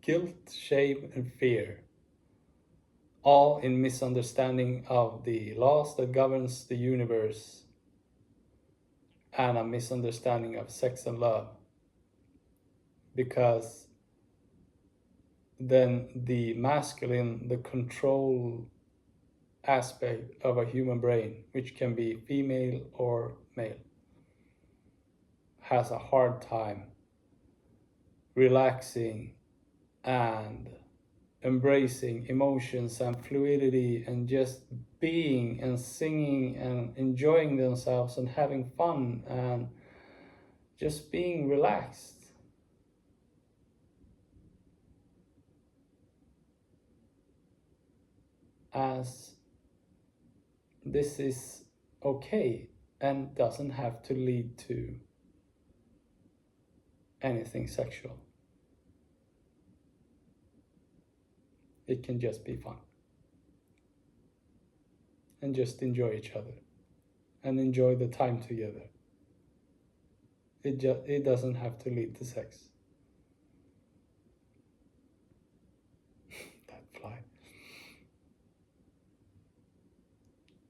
guilt, shame, and fear, all in misunderstanding of the laws that governs the universe, and a misunderstanding of sex and love, because then the masculine, the control aspect of a human brain, which can be female or male, has a hard time relaxing and embracing emotions and fluidity and just being and singing and enjoying themselves and having fun and just being relaxed. As this is okay, and doesn't have to lead to anything sexual. It can just be fun. And just enjoy each other. And enjoy the time together. It doesn't have to lead to sex. That fly.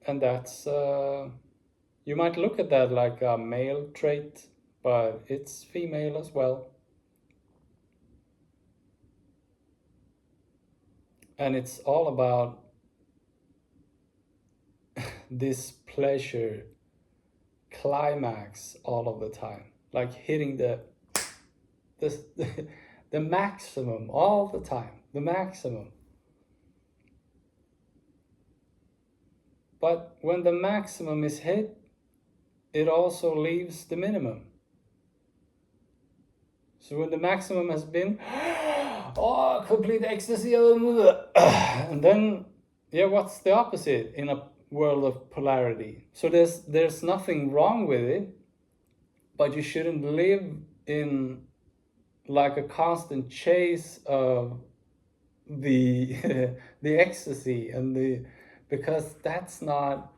And that's, you might look at that like a male trait, but it's female as well. And it's all about this pleasure climax all of the time, like hitting the the maximum all the time, the maximum. But when the maximum is hit, it also leaves the minimum. So when the maximum has been, oh, complete ecstasy, and then, yeah, what's the opposite in a world of polarity? So there's nothing wrong with it, but you shouldn't live in like a constant chase of the the ecstasy and the, because that's not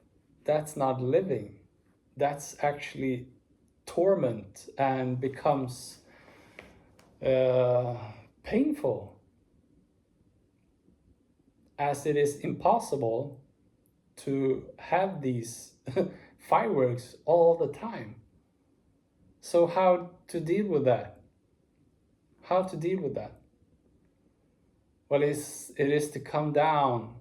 living. That's actually torment and becomes painful, as it is impossible to have these fireworks all the time. So how to deal with that? How to deal with that? Well, it is to come down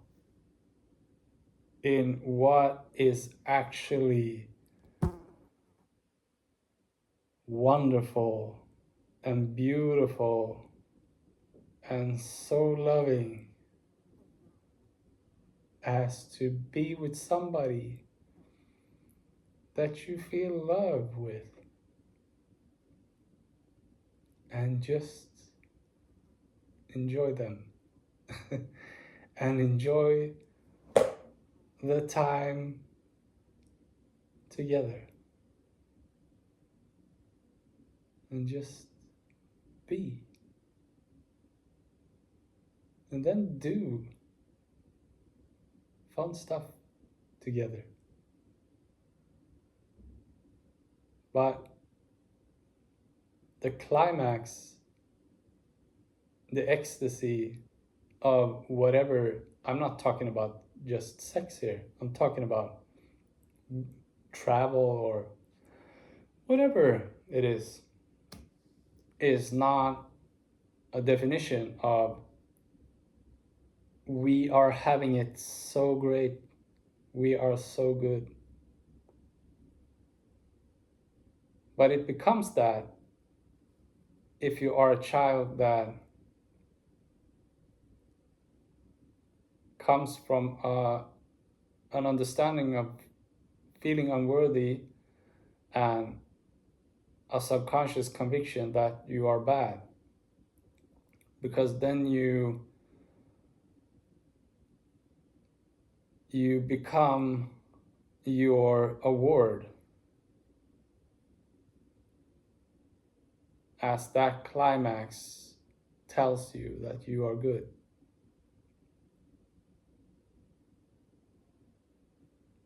in what is actually wonderful and beautiful and so loving as to be with somebody that you feel love with, and just enjoy them and enjoy the time together and just be, and then do fun stuff together. But the climax, the ecstasy of whatever, I'm not talking about just sex here, I'm talking about travel or whatever it is not a definition of we are having it so great, we are so good. But it becomes that if you are a child that comes from an understanding of feeling unworthy and a subconscious conviction that you are bad, because then you become your award, as that climax tells you that you are good.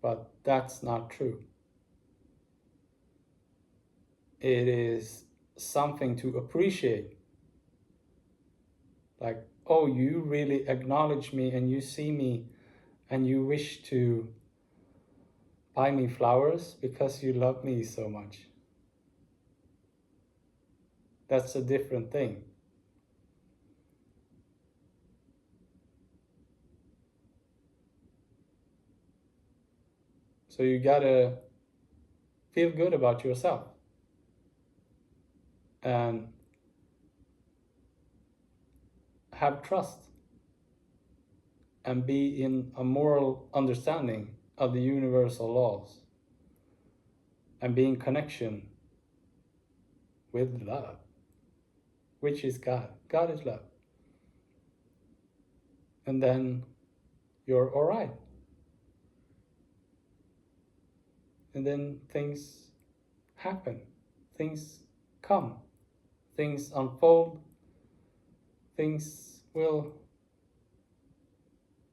But that's not true. It is something to appreciate. Like, oh, you really acknowledge me and you see me and you wish to buy me flowers because you love me so much. That's a different thing. So you gotta feel good about yourself and have trust and be in a moral understanding of the universal laws and be in connection with love, which is God. God is love. And then you're all right. and then things happen, things come, things unfold, things will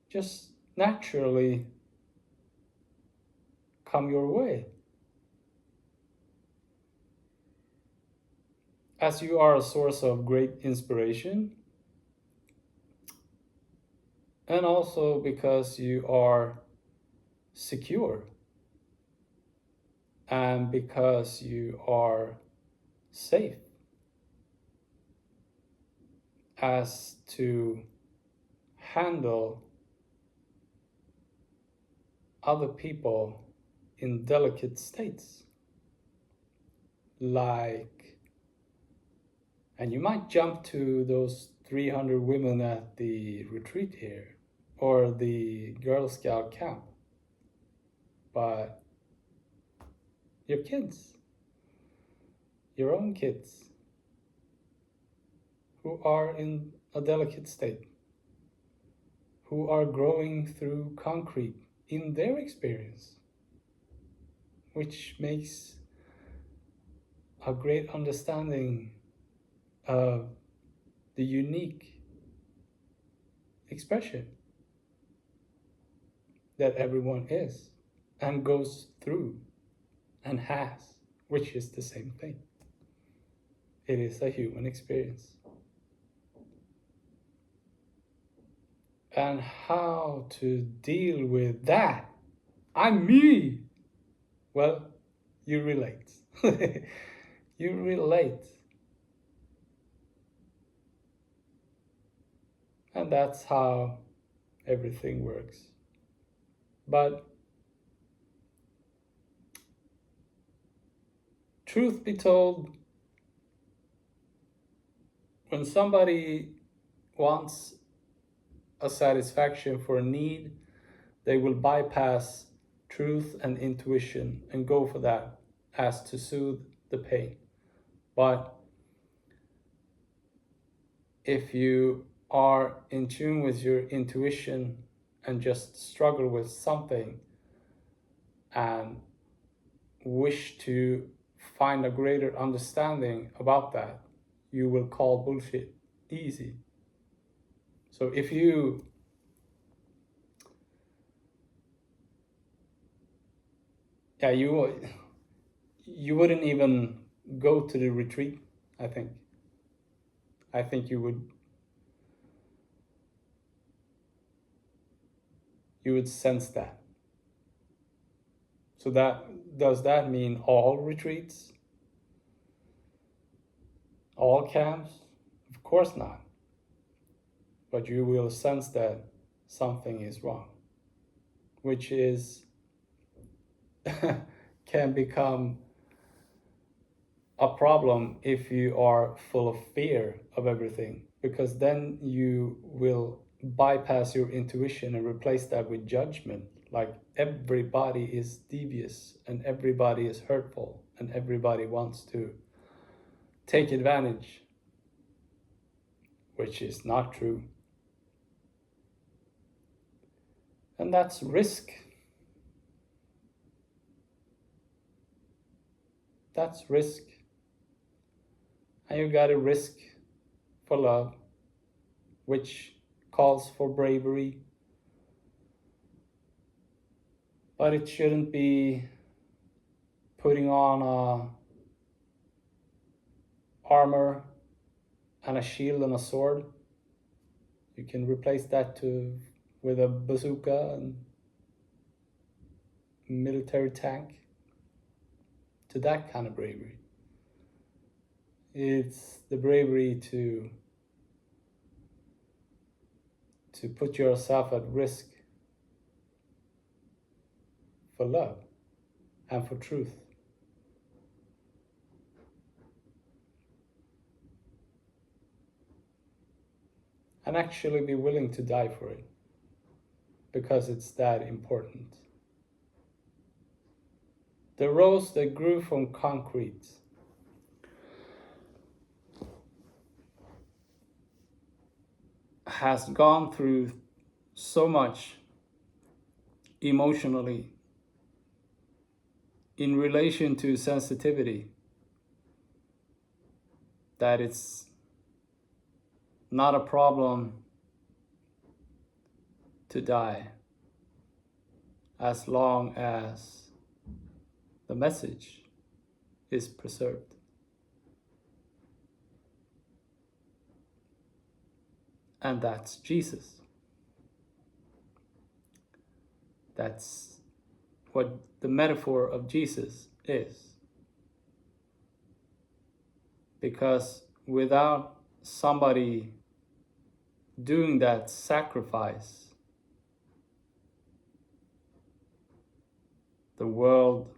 just naturally come your way. As you are a source of great inspiration, and also because you are secure, and because you are safe as to handle other people in delicate states. And you might jump to those 300 women at the retreat here or the Girl Scout camp, but your kids, your own kids, who are in a delicate state, who are growing through concrete in their experience, which makes a great understanding of the unique expression that everyone is and goes through and has, which is the same thing. It is a human experience. And how to deal with that? I'm me! Well, you relate. You relate. And that's how everything works. But truth be told, when somebody wants a satisfaction for a need, they will bypass truth and intuition and go for that as to soothe the pain. But if you are in tune with your intuition and just struggle with something and wish to find a greater understanding about that, you will call bullshit easy. So if you you wouldn't even go to the retreat, I think you would sense that. So does that mean all retreats? All camps? Of course not. But you will sense that something is wrong, which is can become a problem if you are full of fear of everything, because then you will bypass your intuition and replace that with judgment, like everybody is devious and everybody is hurtful and everybody wants to take advantage, which is not true. And that's risk. That's risk. And you gotta risk for love, which calls for bravery. But it shouldn't be putting on a armor and a shield and a sword. You can replace that with a bazooka and military tank, to that kind of bravery. It's the bravery to put yourself at risk for love and for truth. And actually be willing to die for it, because it's that important. The rose that grew from concrete has gone through so much emotionally in relation to sensitivity, that it's not a problem to die as long as the message is preserved. And that's Jesus. That's what the metaphor of Jesus is. Because without somebody doing that sacrifice, the world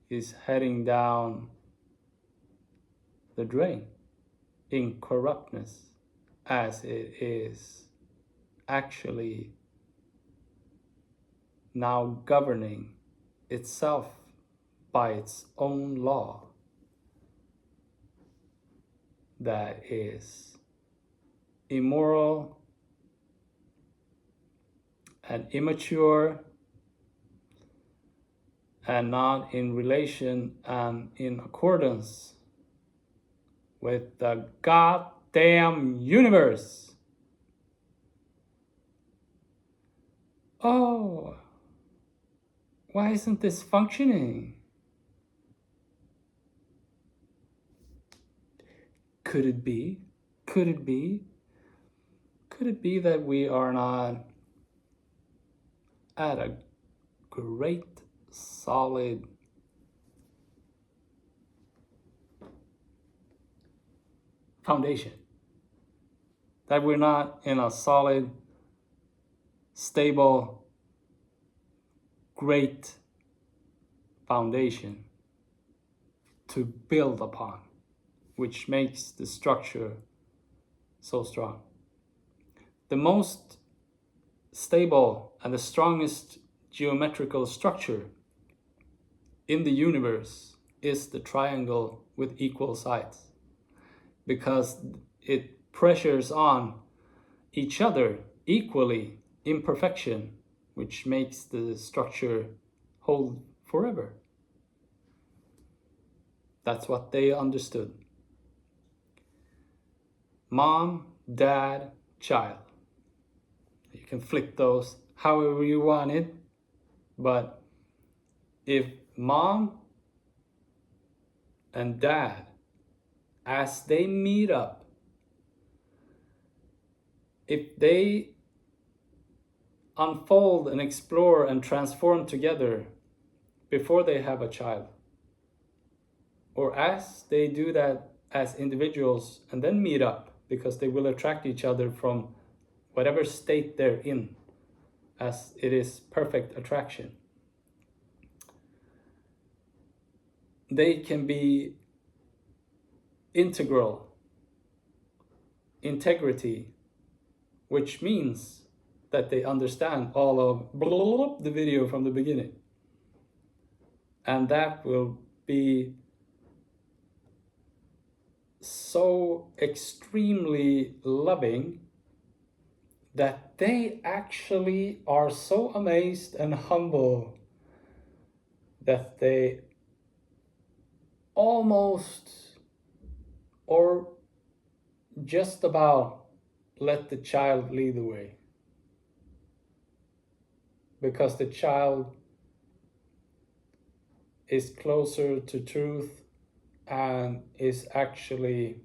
is heading down the drain in corruptness, as it is actually now governing itself by its own law that is immoral and immature and not in relation and in accordance with the goddamn universe. Oh, why isn't this functioning? Could it be? Could it be? Could it be that we are not at a great, solid foundation? That we're not in a solid, stable, great foundation to build upon, which makes the structure so strong. The most stable and the strongest geometrical structure in the universe is the triangle with equal sides, because it pressures on each other equally in perfection, which makes the structure hold forever. That's what they understood. Mom, dad, child. You can flip those however you want it, but if mom and dad, as they meet up, if they unfold and explore and transform together before they have a child, or as they do that as individuals and then meet up, because they will attract each other from whatever state they're in, as it is perfect attraction. They can be integrity, which means that they understand all of the video from the beginning. And that will be so extremely loving that they actually are so amazed and humble that they almost or just about let the child lead the way, because the child is closer to truth and is actually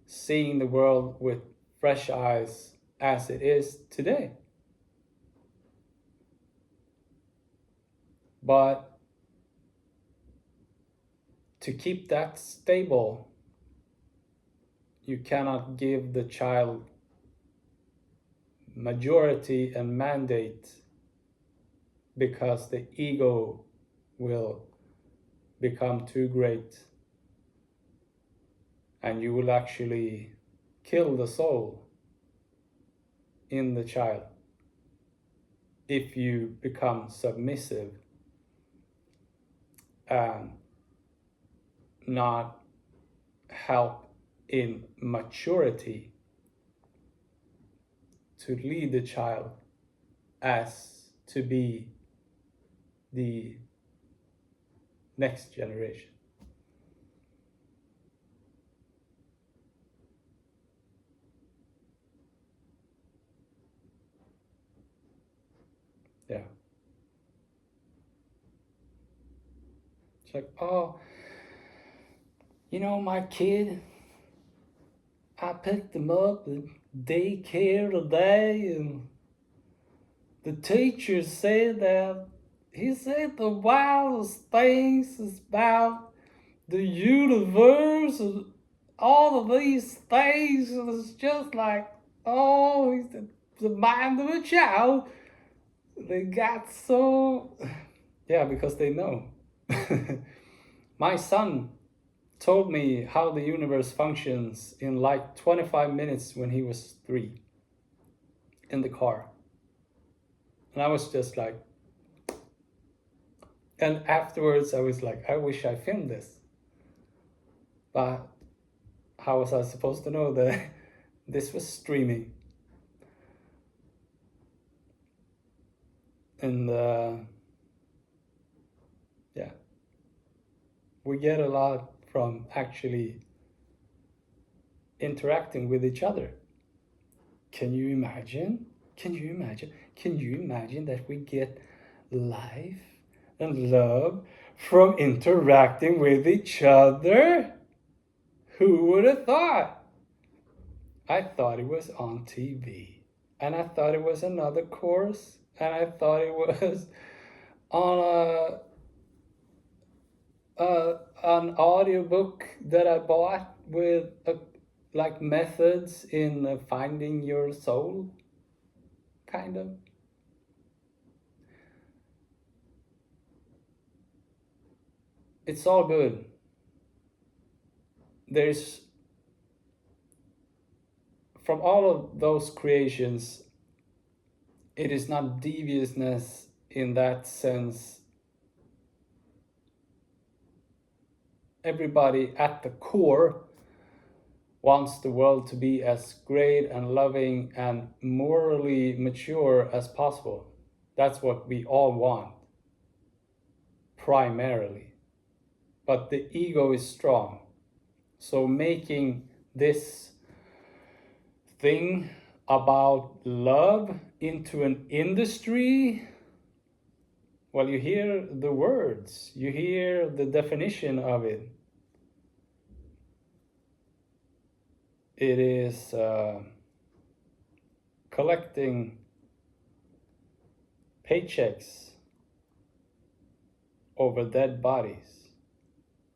seeing the world with fresh eyes as it is today. But to keep that stable, you cannot give the child majority and mandate, because the ego will become too great and you will actually kill the soul in the child if you become submissive and not help in maturity to lead the child as to be the next generation. Yeah. It's like, oh, my kid, I picked him up at daycare today, and the teacher said that he said the wildest things about the universe and all of these things. And it's just like, oh, he's the mind of a child. They got so. Yeah, because they know. My son told me how the universe functions in like 25 minutes when he was 3 in the car. And I was just like, and afterwards I was like, I wish I filmed this. But how was I supposed to know that this was streaming? And yeah, we get a lot from actually interacting with each other. Can you imagine? Can you imagine? Can you imagine that we get life and love from interacting with each other? Who would have thought? I thought it was on TV, and I thought it was another course, and I thought it was on an audiobook that I bought with like methods in finding your soul, kind of. It's all good. There's, from all of those creations, it is not deviousness in that sense. Everybody at the core wants the world to be as great and loving and morally mature as possible. That's what we all want, primarily. But the ego is strong. So making this thing about love into an industry, well, you hear the words, you hear the definition of it. It is collecting paychecks over dead bodies.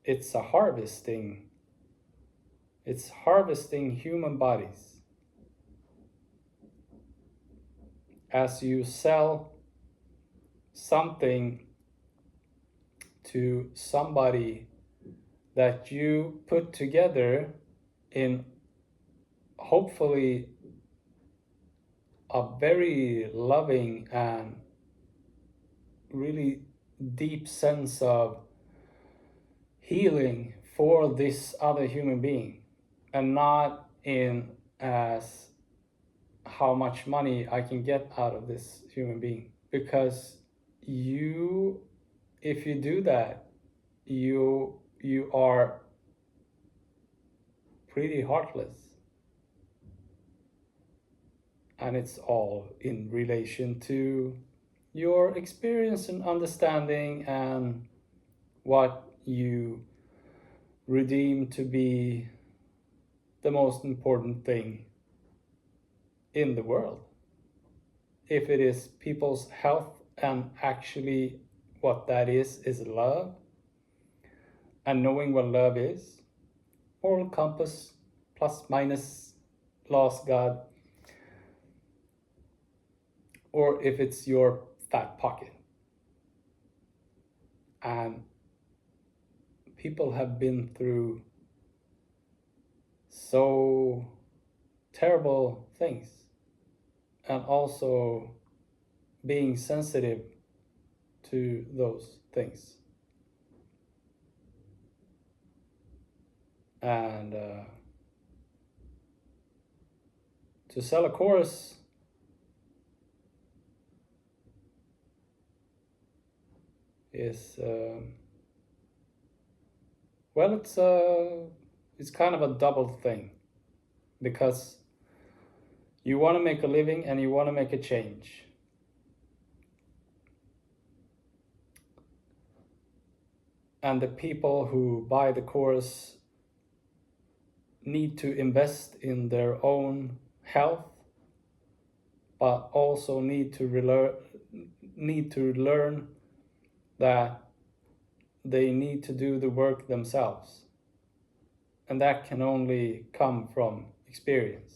It's a harvesting. It's harvesting human bodies. As you sell something to somebody that you put together in hopefully a very loving and really deep sense of healing for this other human being, and not in as how much money I can get out of this human being. Because if you do that, you are pretty heartless. And it's all in relation to your experience and understanding and what you redeem to be the most important thing in the world. If it is people's health, and actually what that is love, and knowing what love is, moral compass, plus minus, lost God, or if it's your fat pocket. And people have been through so terrible things, and also being sensitive to those things. And to sell a course, is well, it's kind of a double thing, because you want to make a living and you want to make a change. And the people who buy the course need to invest in their own health, but also need to learn that they need to do the work themselves. And that can only come from experience.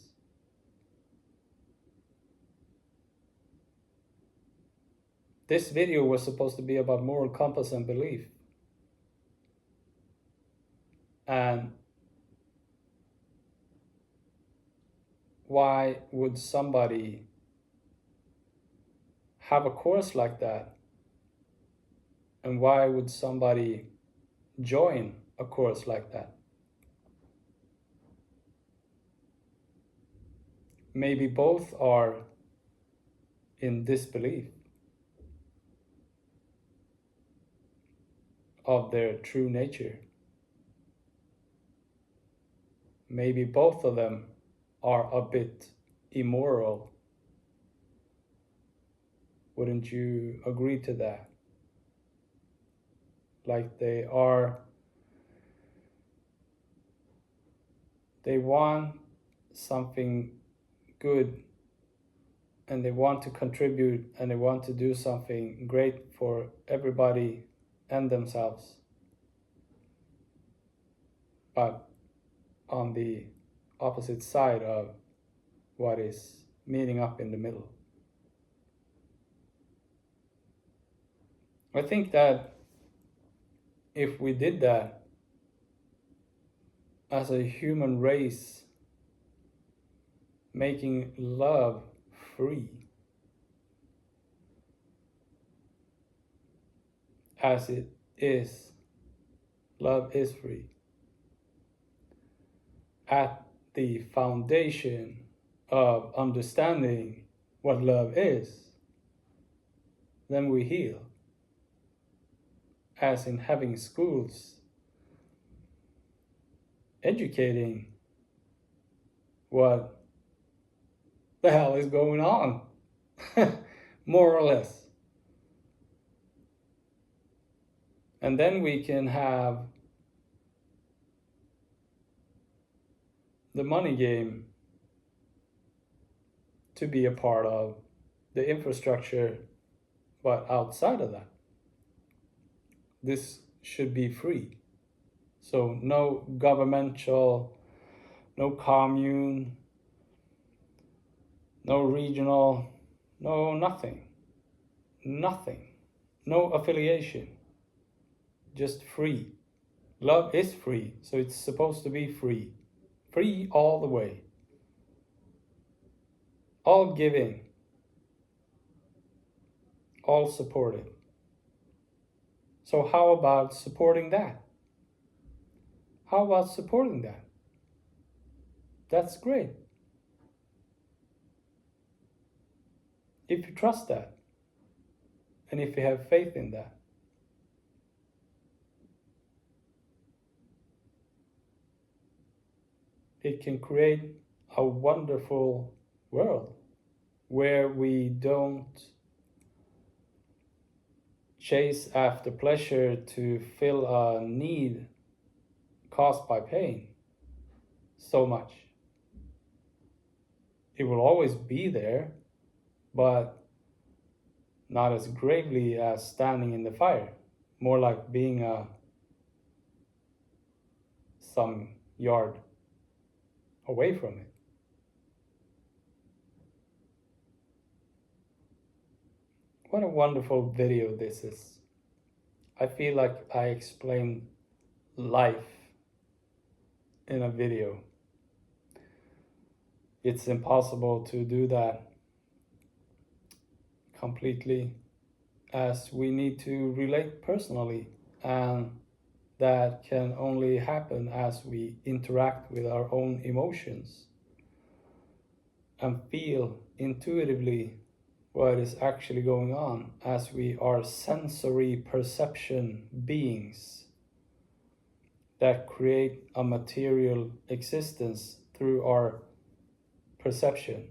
This video was supposed to be about moral compass and belief. And why would somebody have a course like that? And why would somebody join a course like that? Maybe both are in disbelief of their true nature. Maybe both of them are a bit immoral. Wouldn't you agree to that? Like they want something good, and they want to contribute, and they want to do something great for everybody and themselves. But on the opposite side of what is meeting up in the middle. I think that if we did that as a human race, making love free, as it is, love is free, at the foundation of understanding what love is, then we heal. As in having schools educating what the hell is going on, more or less. And then we can have the money game to be a part of the infrastructure, but outside of that, this should be free. So no governmental, no commune, no regional, no nothing, no affiliation, just free. Love is free, so it's supposed to be free. Free all the way. All giving, all supported. So how about supporting that? How about supporting that? That's great. If you trust that, and if you have faith in that. It can create a wonderful world where we don't chase after pleasure to fill a need caused by pain so much. It will always be there, but not as gravely as standing in the fire. More like being some yard away from it. What a wonderful video this is. I feel like I explained life in a video. It's impossible to do that completely, as we need to relate personally, and that can only happen as we interact with our own emotions and feel intuitively what is actually going on, as we are sensory perception beings that create a material existence through our perception,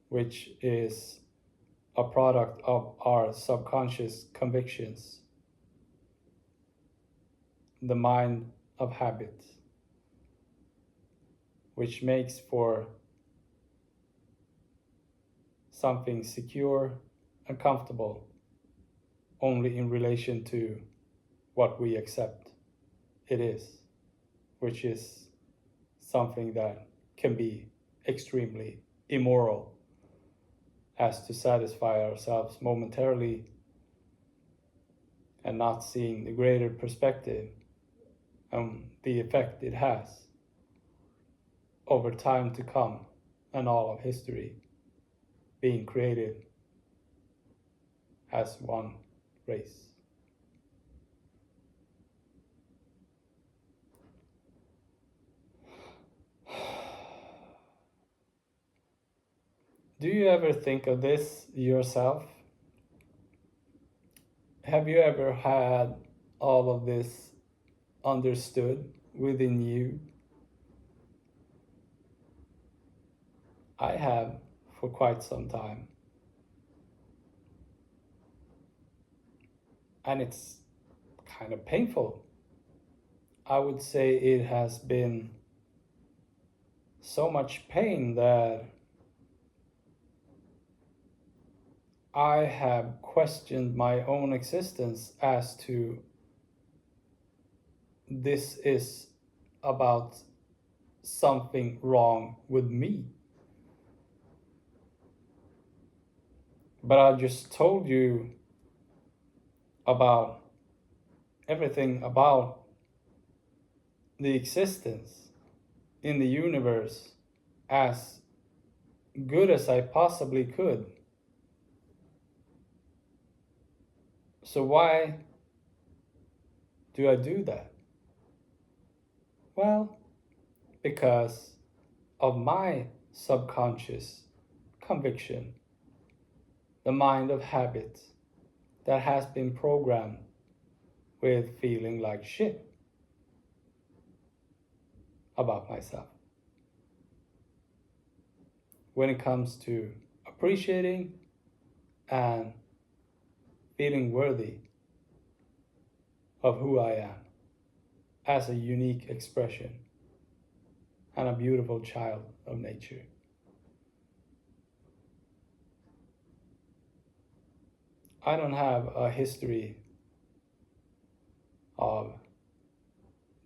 which is a product of our subconscious convictions, the mind of habit, which makes for something secure and comfortable only in relation to what we accept it is, which is something that can be extremely immoral, as to satisfy ourselves momentarily and not seeing the greater perspective and the effect it has over time to come and all of history being created as one race. Do you ever think of this yourself? Have you ever had all of this understood within you? I have for quite some time. And it's kind of painful. I would say it has been so much pain that I have questioned my own existence as to this is about something wrong with me. But I just told you about everything about the existence in the universe as good as I possibly could. So why do I do that? Well, because of my subconscious conviction, the mind of habit that has been programmed with feeling like shit about myself. When it comes to appreciating and feeling worthy of who I am as a unique expression and a beautiful child of nature. I don't have a history of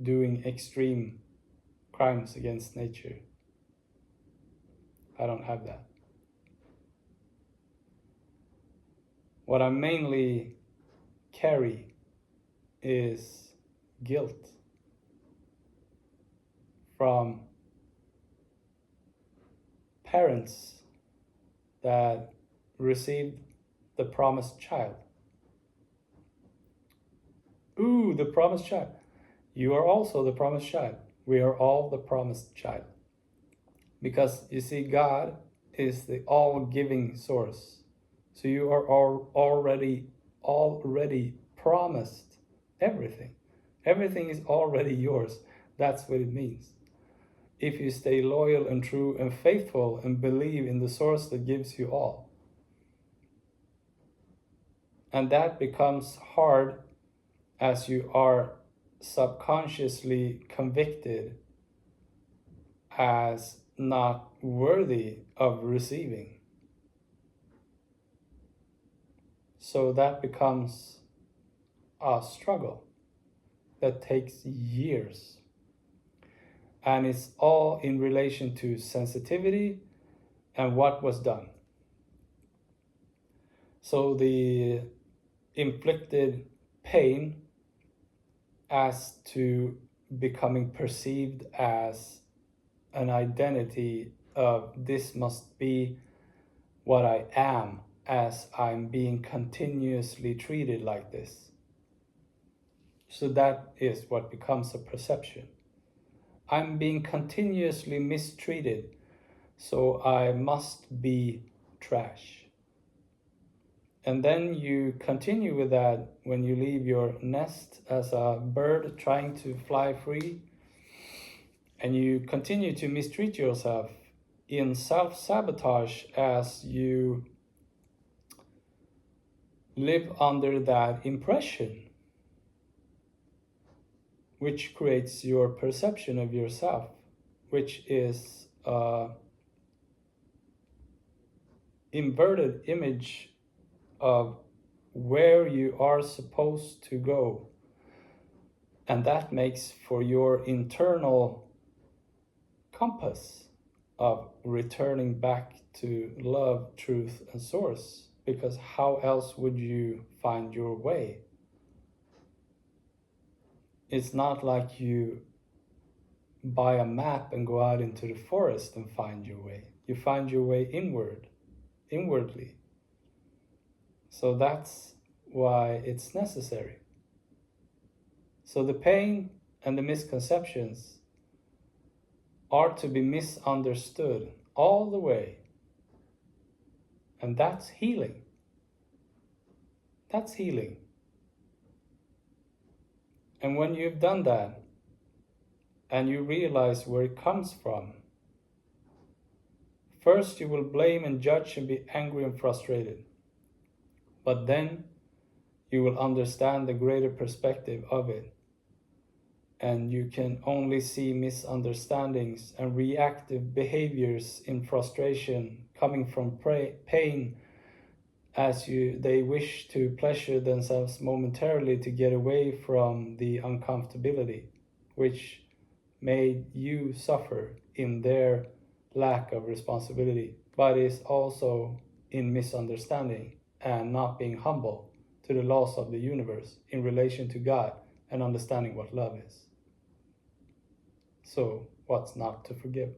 doing extreme crimes against nature. I don't have that. What I mainly carry is guilt from parents that received the promised child. Ooh, the promised child. You are also the promised child. We are all the promised child. Because you see, God is the all-giving source. So you are already promised everything. Everything is already yours. That's what it means. If you stay loyal and true and faithful and believe in the source that gives you all. And that becomes hard as you are subconsciously convicted as not worthy of receiving. So that becomes a struggle that takes years. And it's all in relation to sensitivity and what was done. So the inflicted pain as to becoming perceived as an identity of this must be what I am, as I'm being continuously treated like this. So that is what becomes a perception. I'm being continuously mistreated, so I must be trash. And then you continue with that when you leave your nest as a bird trying to fly free, and you continue to mistreat yourself in self-sabotage as you live under that impression, which creates your perception of yourself, which is inverted image of where you are supposed to go. And that makes for your internal compass of returning back to love, truth, and source. Because how else would you find your way? It's not like you buy a map and go out into the forest and find your way. You find your way inwardly. So that's why it's necessary. So the pain and the misconceptions are to be misunderstood all the way. And that's healing. That's healing. And when you've done that, and you realize where it comes from, first you will blame and judge and be angry and frustrated. But then you will understand the greater perspective of it. And you can only see misunderstandings and reactive behaviors in frustration coming from pain as they wish to pleasure themselves momentarily to get away from the uncomfortability, which made you suffer in their lack of responsibility, but is also in misunderstanding and not being humble to the laws of the universe in relation to God and understanding what love is. So, what's not to forgive?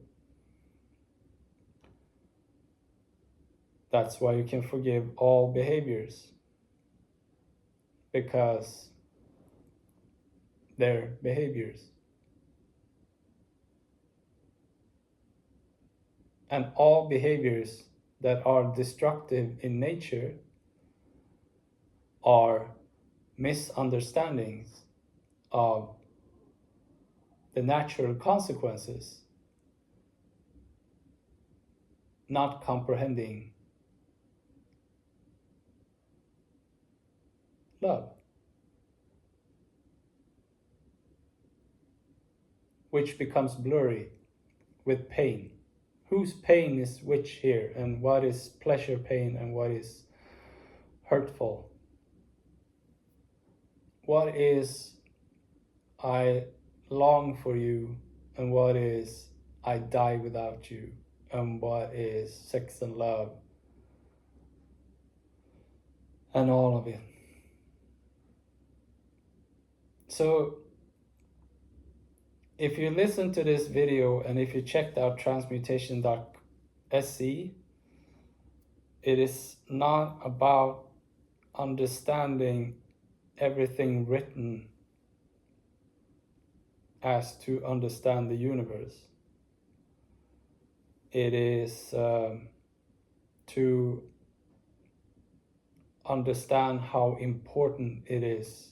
That's why you can forgive all behaviors, because they're behaviors. And all behaviors that are destructive in nature are misunderstandings of the natural consequences, not comprehending love, which becomes blurry with pain. Whose pain is which here, and what is pleasure pain and what is hurtful? What is I long for you, and what is I die without you, and what is sex and love, and all of it. So if you listen to this video and if you checked out transmutation.sc, it is not about understanding everything written as to understand the universe. It is to understand how important it is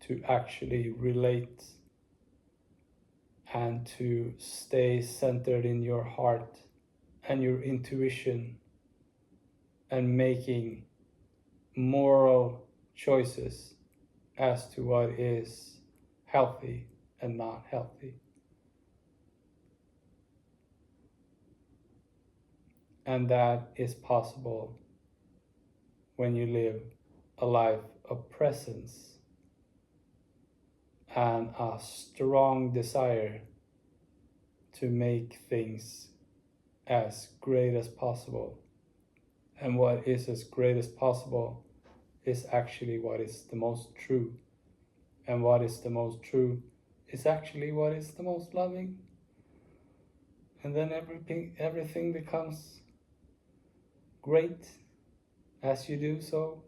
to actually relate and to stay centered in your heart and your intuition and making moral choices as to what is healthy and not healthy. And that is possible when you live a life of presence and a strong desire to make things as great as possible. And what is as great as possible is actually what is the most true. And what is the most true is actually what is the most loving. And then everything becomes great as you do so,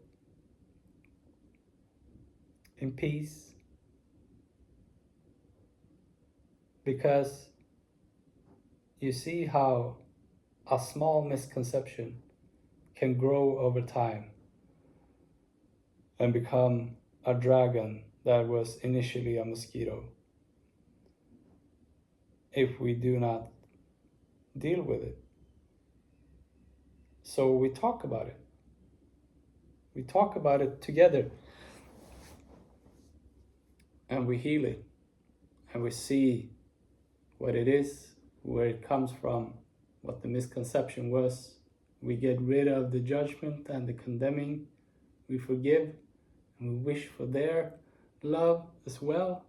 in peace. Because you see how a small misconception can grow over time and become a dragon that was initially a mosquito if we do not deal with it. So we talk about it. We talk about it together, and we heal it, and we see what it is, where it comes from, what the misconception was. We get rid of the judgment and the condemning. We forgive, and we wish for their love as well,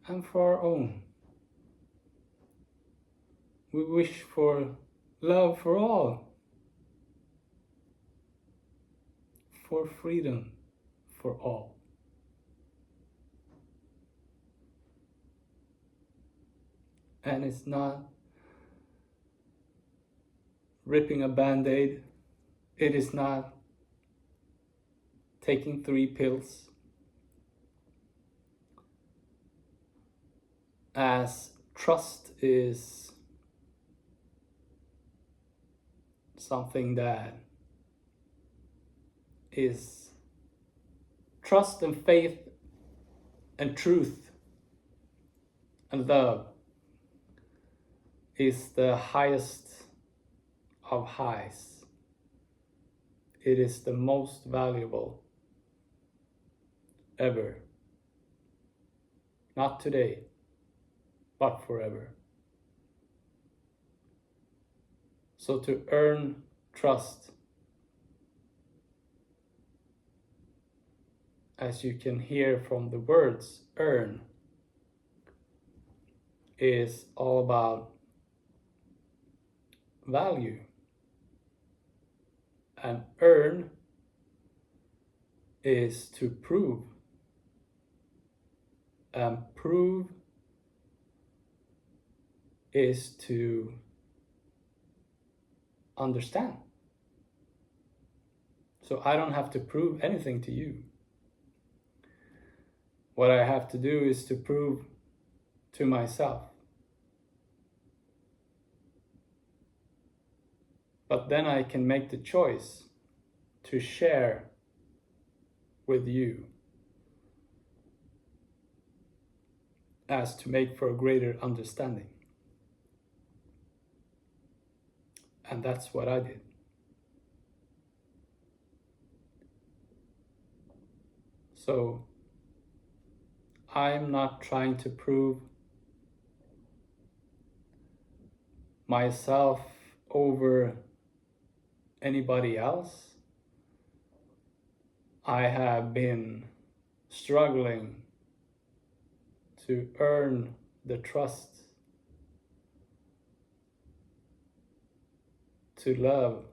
and for our own. We wish for love for all, for freedom for all. And it's not ripping a band-aid. It is not taking 3 pills. As trust is something that is trust and faith and truth and love is the highest of highs. It is the most valuable ever. Not today, but forever. So to earn trust, as you can hear from the words earn, is all about value. And earn is to prove. And prove is to understand. So I don't have to prove anything to you. What I have to do is to prove to myself. But then I can make the choice to share with you as to make for a greater understanding. And that's what I did. So I'm not trying to prove myself over anybody else. I have been struggling to earn the trust to love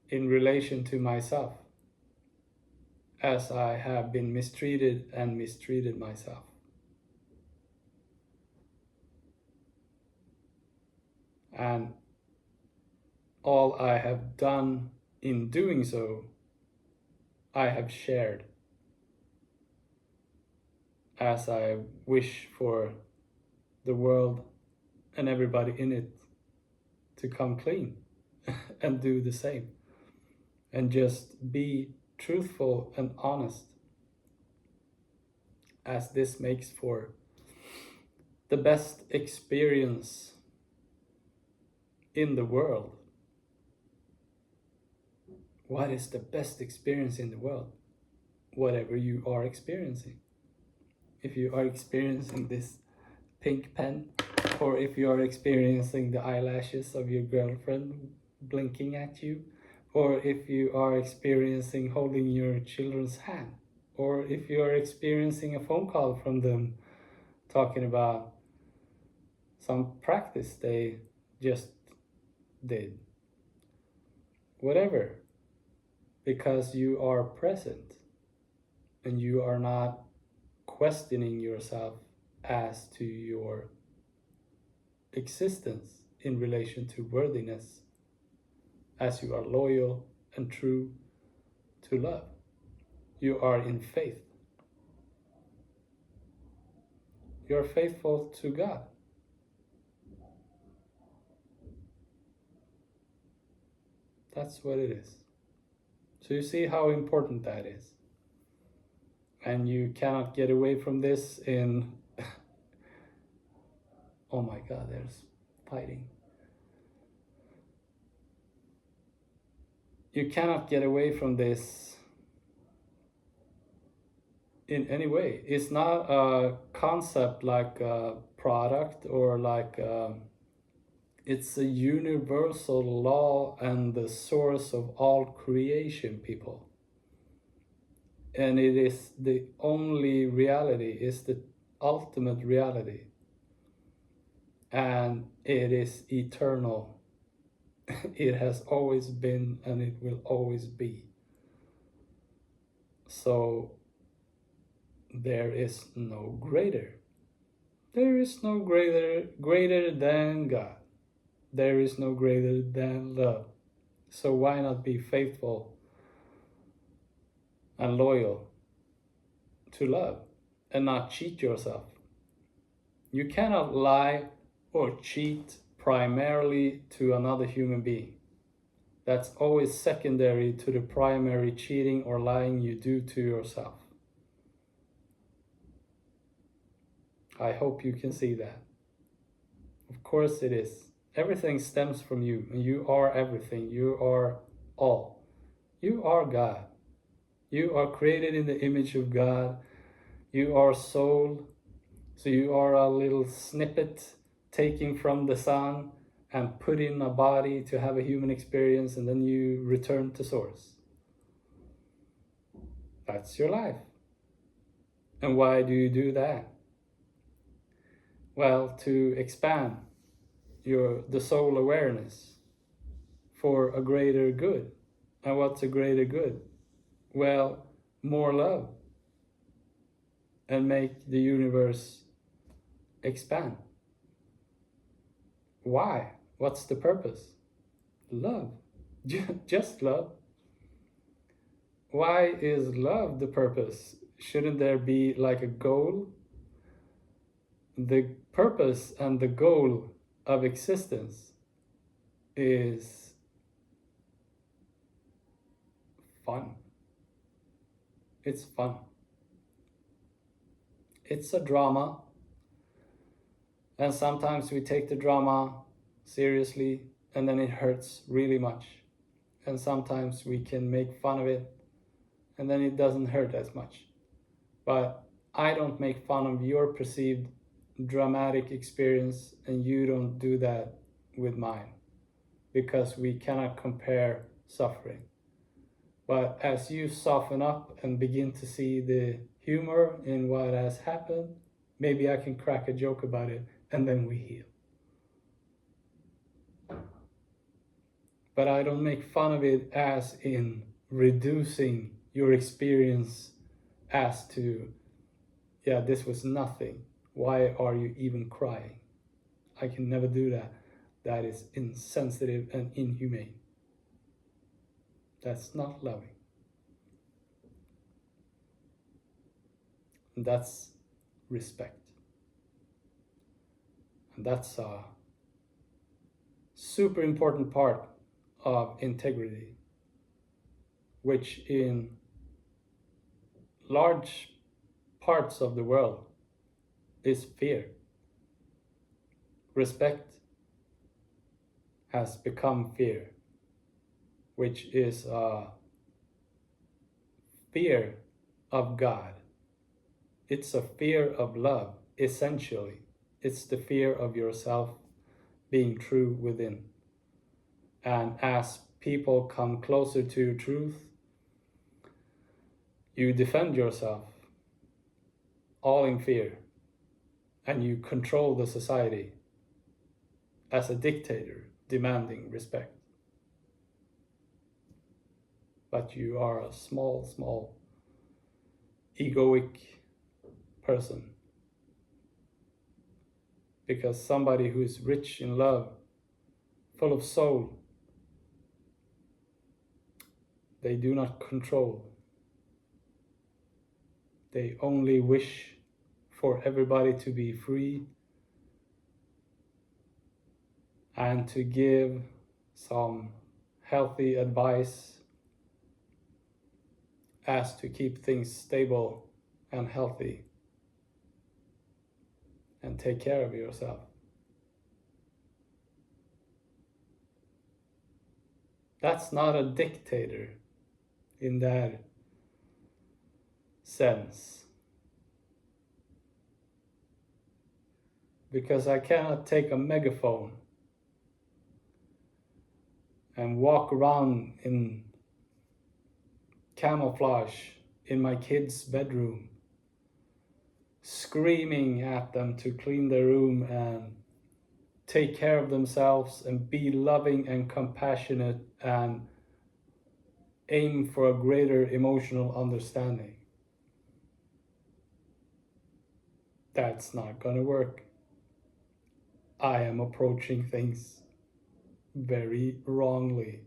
in relation to myself, as I have been mistreated and mistreated myself. And all I have done in doing so, I have shared, as I wish for the world and everybody in it to come clean and do the same, and just be truthful and honest, as this makes for the best experience in the world. What is the best experience in the world? Whatever you are experiencing. If you are experiencing this pink pen, or if you are experiencing the eyelashes of your girlfriend blinking at you, or if you are experiencing holding your children's hand, or if you are experiencing a phone call from them talking about some practice they just did. Whatever. Because you are present and you are not questioning yourself as to your existence in relation to worthiness, as you are loyal and true to love. You are in faith. You are faithful to God. That's what it is. So you see how important that is. And you cannot get away from this in oh my god, there's fighting. You cannot get away from this in any way. It's not a concept like a product or like it's a universal law and the source of all creation, people. And it is the only reality, is the ultimate reality. And it is eternal. It has always been and it will always be. So there is no greater. There is no greater than God. There is no greater than love. So why not be faithful and loyal to love and not cheat yourself? You cannot lie or cheat primarily to another human being. That's always secondary to the primary cheating or lying you do to yourself. I hope you can see that. Of course it is. Everything stems from you, and you are everything. You are all. You are God. You are created in the image of God. You are soul. So you are a little snippet taken from the sun and put in a body to have a human experience, and then you return to source. That's your life. And why do you do that? Well, to expand the soul awareness for a greater good. And what's a greater good? Well, more love. And make the universe expand. Why? What's the purpose? Love. Just love. Why is love the purpose? Shouldn't there be like a goal? The purpose and the goal of existence is fun. It's fun. It's a drama. And sometimes we take the drama seriously and then it hurts really much. And sometimes we can make fun of it and then it doesn't hurt as much. But I don't make fun of your perceived dramatic experience, and you don't do that with mine, because we cannot compare suffering. But as you soften up and begin to see the humor in what has happened, maybe I can crack a joke about it and then we heal. But I don't make fun of it as in reducing your experience as to, yeah, this was nothing. Why are you even crying? I can never do that. That is insensitive and inhumane. That's not loving. And that's respect. And that's a super important part of integrity, which in large parts of the world is fear. Respect has become fear, which is a fear of God. It's a fear of love, essentially. It's the fear of yourself being true within. And as people come closer to truth, you defend yourself, all in fear, and you control the society as a dictator demanding respect. But you are a small, egoic person. Because somebody who is rich in love, full of soul, they do not control. They only wish for everybody to be free and to give some healthy advice as to keep things stable and healthy and take care of yourself. That's not a dictator in that sense. Because I cannot take a megaphone and walk around in camouflage in my kid's bedroom, screaming at them to clean their room and take care of themselves and be loving and compassionate and aim for a greater emotional understanding. That's not gonna work. I am approaching things very wrongly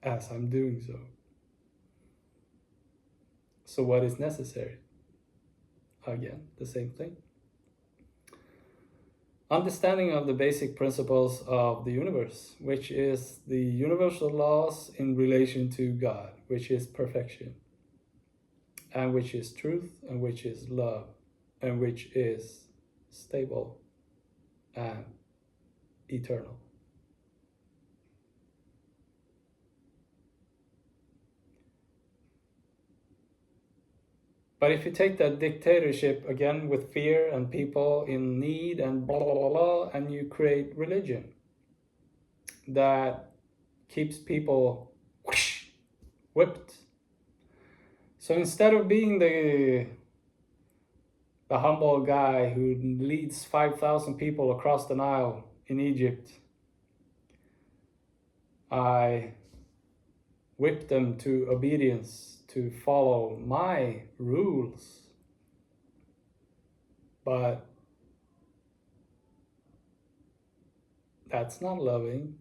as I'm doing so. So what is necessary? Again, the same thing. Understanding of the basic principles of the universe, which is the universal laws in relation to God, which is perfection, and which is truth, and which is love, and which is stable and eternal. But if you take that dictatorship again with fear and people in need and blah, blah, blah, blah, and you create religion that keeps people whoosh, whipped. So instead of being the humble guy who leads 5,000 people across the Nile in Egypt, I whip them to obedience, to follow my rules. But that's not loving.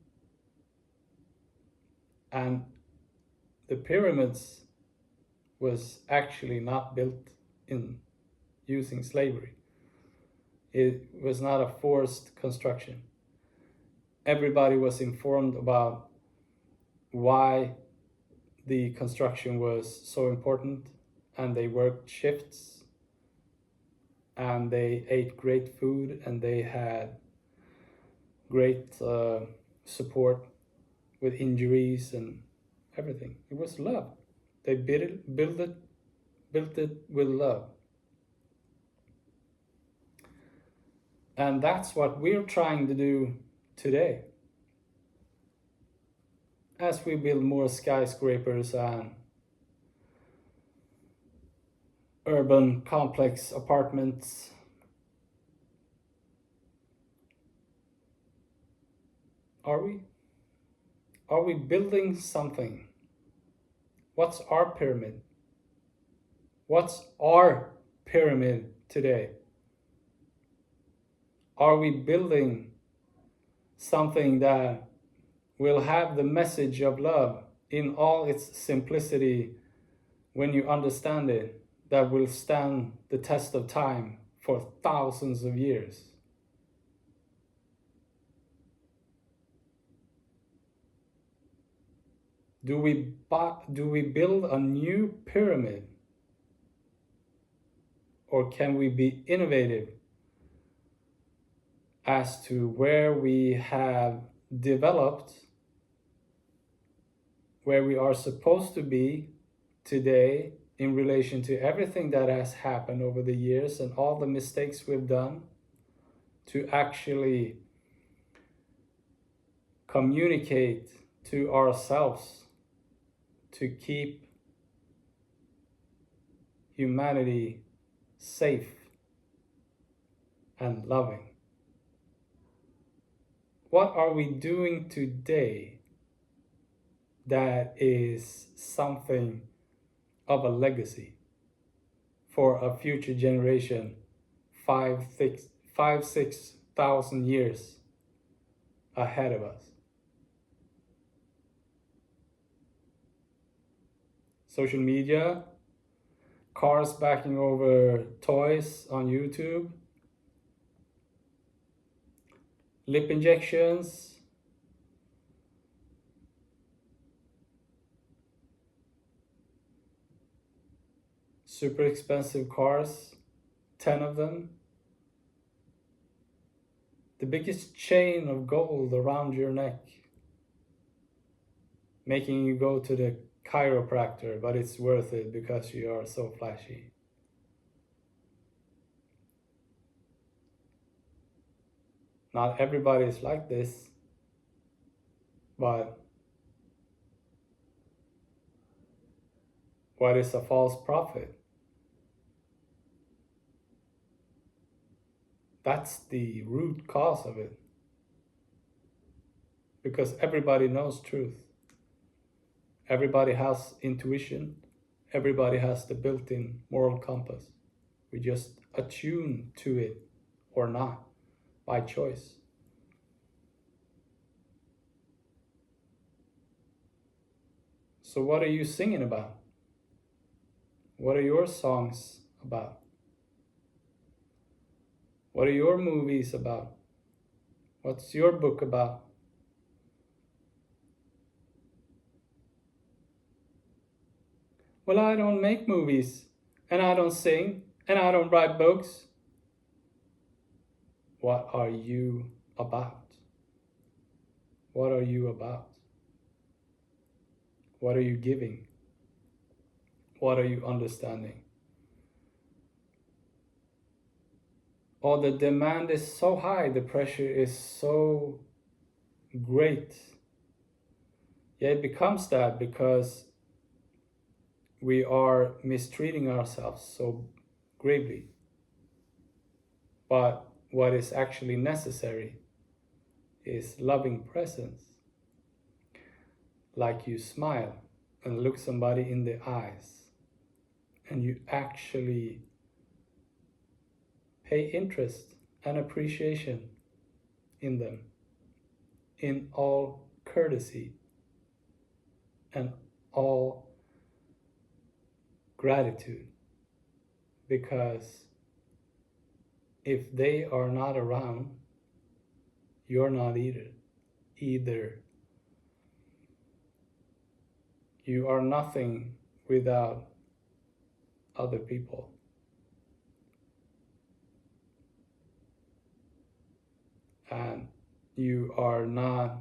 And the pyramids was actually not built in using slavery. It was not a forced construction. Everybody was informed about why the construction was so important, and they worked shifts, and they ate great food, and they had great support with injuries and everything. It was love. They built it with love. And that's what we're trying to do today. As we build more skyscrapers and urban complex apartments, are we building something? What's our pyramid? What's our pyramid today? Are we building something that will have the message of love in all its simplicity when you understand it, that will stand the test of time for thousands of years? Do we build a new pyramid? Or can we be innovative as to where we have developed, where we are supposed to be today in relation to everything that has happened over the years and all the mistakes we've done, to actually communicate to ourselves to keep humanity safe and loving? What are we doing today that is something of a legacy for a future generation 6,000 years ahead of us? Social media, cars backing over toys on YouTube, lip injections, super expensive cars, 10 of them, the biggest chain of gold around your neck, making you go to the chiropractor, but it's worth it because you are so flashy. Not everybody is like this, but what is a false prophet? That's the root cause of it. Because everybody knows truth. Everybody has intuition. Everybody has the built-in moral compass. We just attune to it or not by choice. So what are you singing about? What are your songs about? What are your movies about? What's your book about? Well, I don't make movies, and I don't sing, and I don't write books. What are you about? What are you about? What are you giving? What are you understanding? Oh, the demand is so high, the pressure is so great. Yeah, it becomes that because we are mistreating ourselves so gravely. But what is actually necessary is loving presence. Like you smile and look somebody in the eyes and you actually pay interest and appreciation in them in all courtesy and all gratitude, because if they are not around, you're not either. You are nothing without other people. And you are not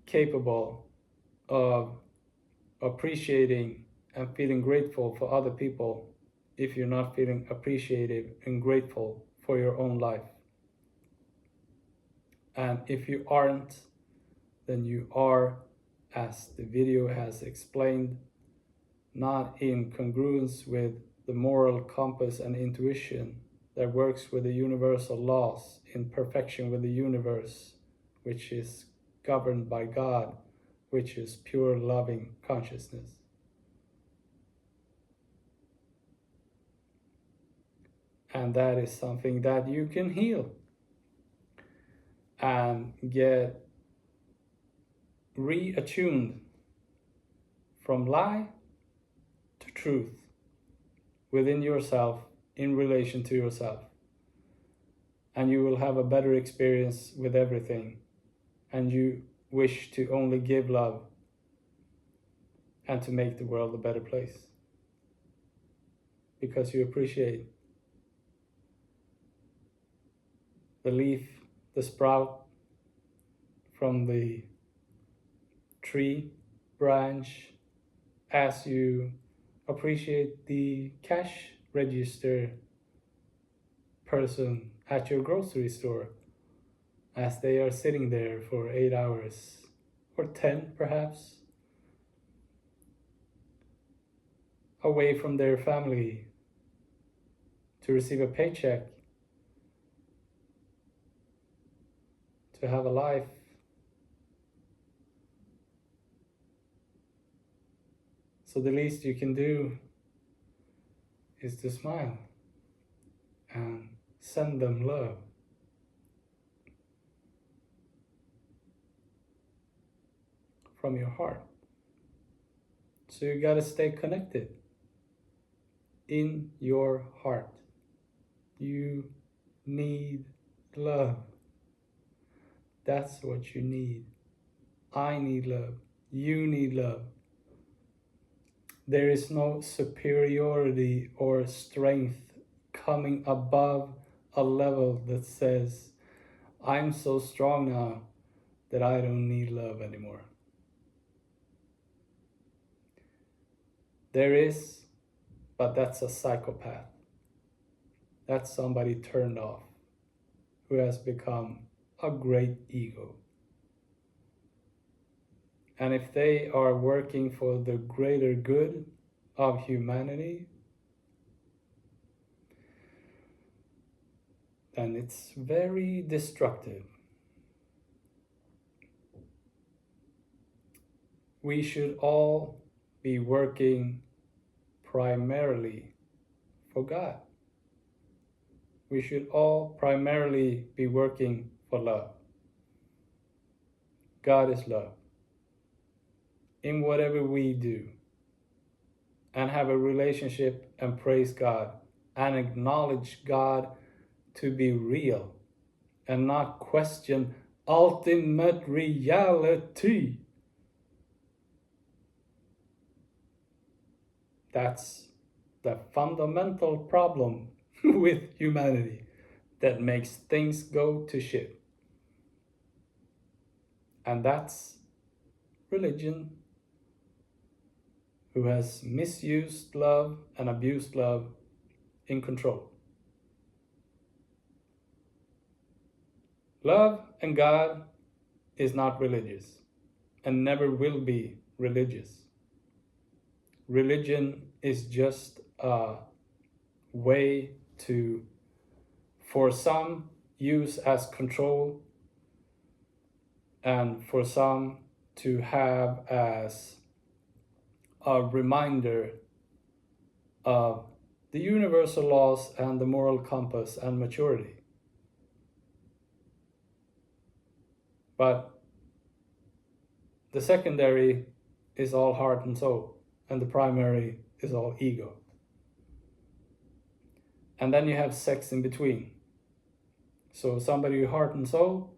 capable of appreciating and feeling grateful for other people if you're not feeling appreciative and grateful for your own life. And if you aren't, then you are, as the video has explained, not in congruence with the moral compass and intuition that works with the universal laws in perfection with the universe, which is governed by God, which is pure loving consciousness. And that is something that you can heal and get reattuned from lie to truth within yourself in relation to yourself. And you will have a better experience with everything. And you wish to only give love and to make the world a better place. Because you appreciate the leaf, the sprout from the tree branch, as you appreciate the cash register person at your grocery store, as they are sitting there for 8 hours, or 10 perhaps, away from their family to receive a paycheck, to have a life. So the least you can do is to smile and send them love. From your heart. So you gotta stay connected in your heart. You need love. That's what you need. I need love. You need love. There is no superiority or strength coming above a level that says, I'm so strong now that I don't need love anymore. There is, but that's a psychopath. That's somebody turned off who has become a great ego. And if they are working for the greater good of humanity, then it's very destructive. We should all be working primarily for God. We should all primarily be working for love. God is love. In whatever we do, and have a relationship and praise God and acknowledge God to be real and not question ultimate reality. That's the fundamental problem with humanity that makes things go to shit. And that's religion, who has misused love and abused love in control. Love and God is not religious and never will be religious. Religion is just a way to, for some, use as control, and for some to have as a reminder of the universal laws and the moral compass and maturity. But the secondary is all heart and soul, and the primary is all ego. And then you have sex in between. So somebody heart and soul,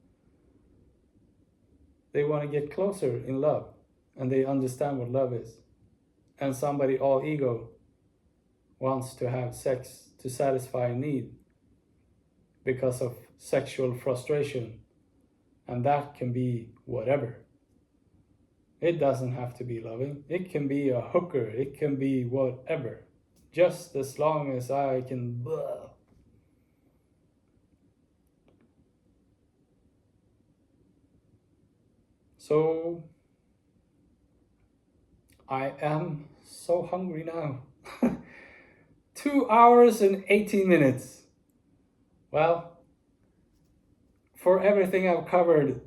they want to get closer in love, and they understand what love is. And somebody all ego wants to have sex to satisfy a need because of sexual frustration. And that can be whatever. It doesn't have to be loving. It can be a hooker. It can be whatever. Just as long as I can blah. So I am so hungry now. 2 hours and 18 minutes. Well, for everything I've covered,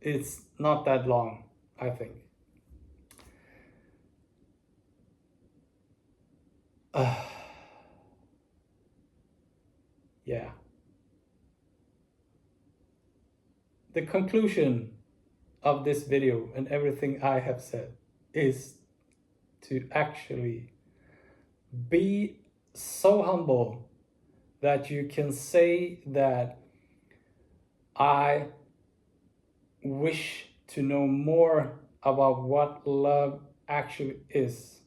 it's not that long, I think. Yeah. The conclusion of this video and everything I have said is to actually be so humble that you can say that I wish to know more about what love actually is.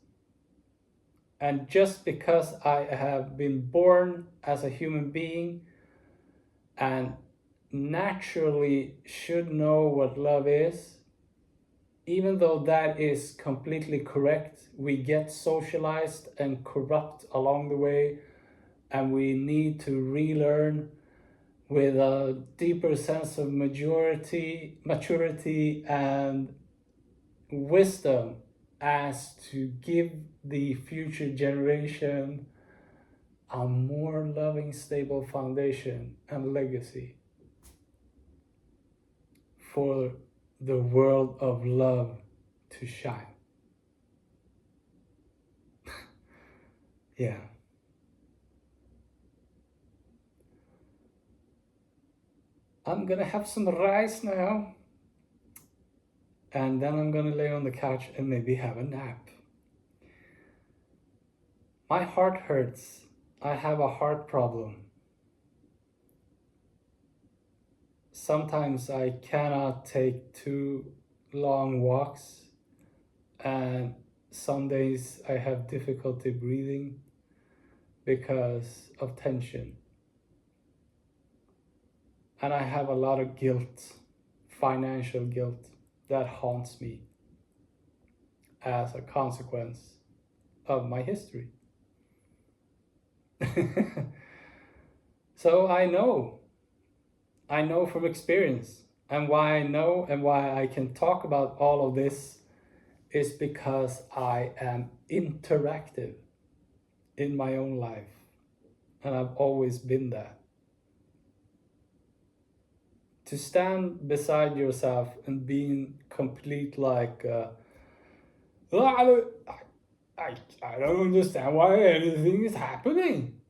And just because I have been born as a human being and naturally should know what love is, even though that is completely correct, we get socialized and corrupt along the way, and we need to relearn with a deeper sense of maturity and wisdom as to give the future generation a more loving, stable foundation and legacy for the world of love to shine. Yeah. I'm gonna have some rice now, and then I'm gonna lay on the couch and maybe have a nap. My heart hurts. I have a heart problem. Sometimes I cannot take 2 long walks, and some days I have difficulty breathing because of tension. And I have a lot of guilt, financial guilt, that haunts me as a consequence of my history. So I know from experience, and why I know and why I can talk about all of this is because I am interactive in my own life, and I've always been that. To stand beside yourself and being complete like, I don't understand why anything is happening,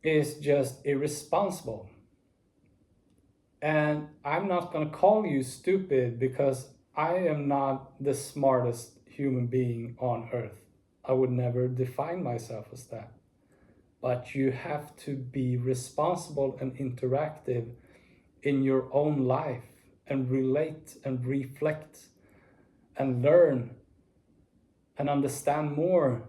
is just irresponsible. And I'm not going to call you stupid because I am not the smartest human being on earth. I would never define myself as that. But you have to be responsible and interactive in your own life and relate and reflect and learn and understand more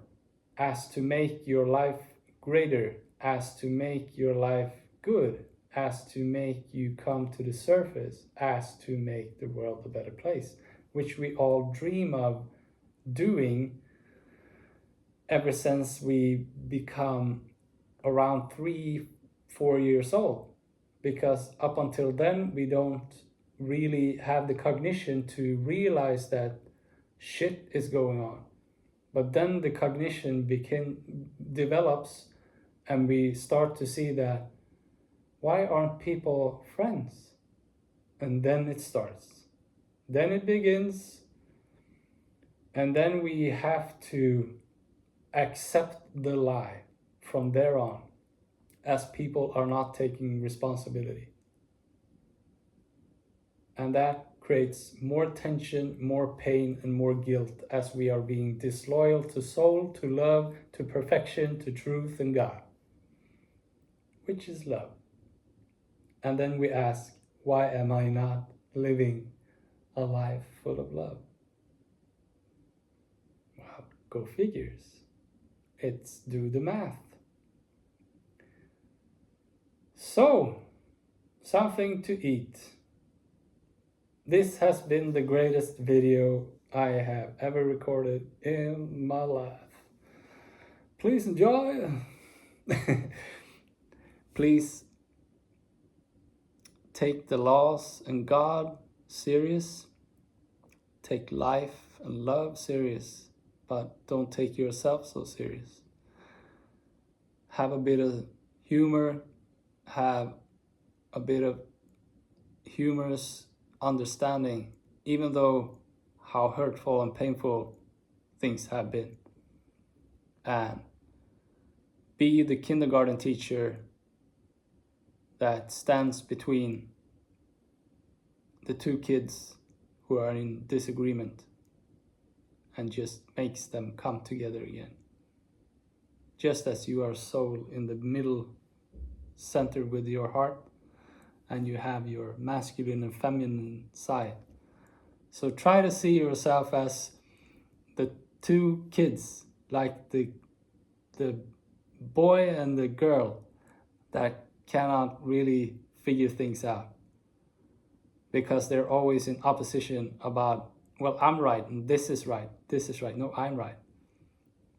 as to make your life greater, as to make your life good, as to make you come to the surface, as to make the world a better place, which we all dream of doing ever since we become around 3-4 years old. Because up until then, we don't really have the cognition to realize that shit is going on. But then the cognition develops, and we start to see that, why aren't people friends? And then it starts. Then it begins. And then we have to accept the lie from there on, as people are not taking responsibility. And that creates more tension, more pain, and more guilt as we are being disloyal to soul, to love, to perfection, to truth and God, which is love. And then we ask, why am I not living a life full of love? Well, go figures. It's do the math. So, something to eat. This has been the greatest video I have ever recorded in my life. Please enjoy. Please take the laws and God serious. Take life and love serious, but don't take yourself so serious. Have a bit of humor, have a bit of humorous understanding, even though how hurtful and painful things have been. And be the kindergarten teacher that stands between the two kids who are in disagreement and just makes them come together again. Just as you are soul in the middle center with your heart, and you have your masculine and feminine side. So try to see yourself as the two kids, like the boy and the girl that cannot really figure things out, because they're always in opposition about, well, I'm right and this is right, no, I'm right.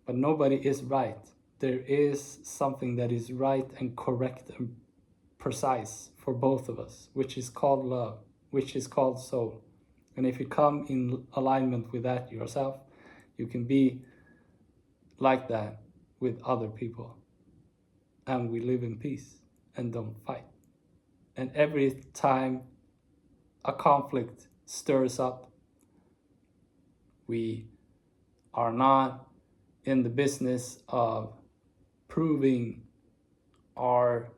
But nobody is right. There is something that is right and correct and precise for both of us, which is called love, which is called soul. And if you come in alignment with that yourself, you can be like that with other people. And we live in peace and don't fight. And every time a conflict stirs up, we are not in the business of proving our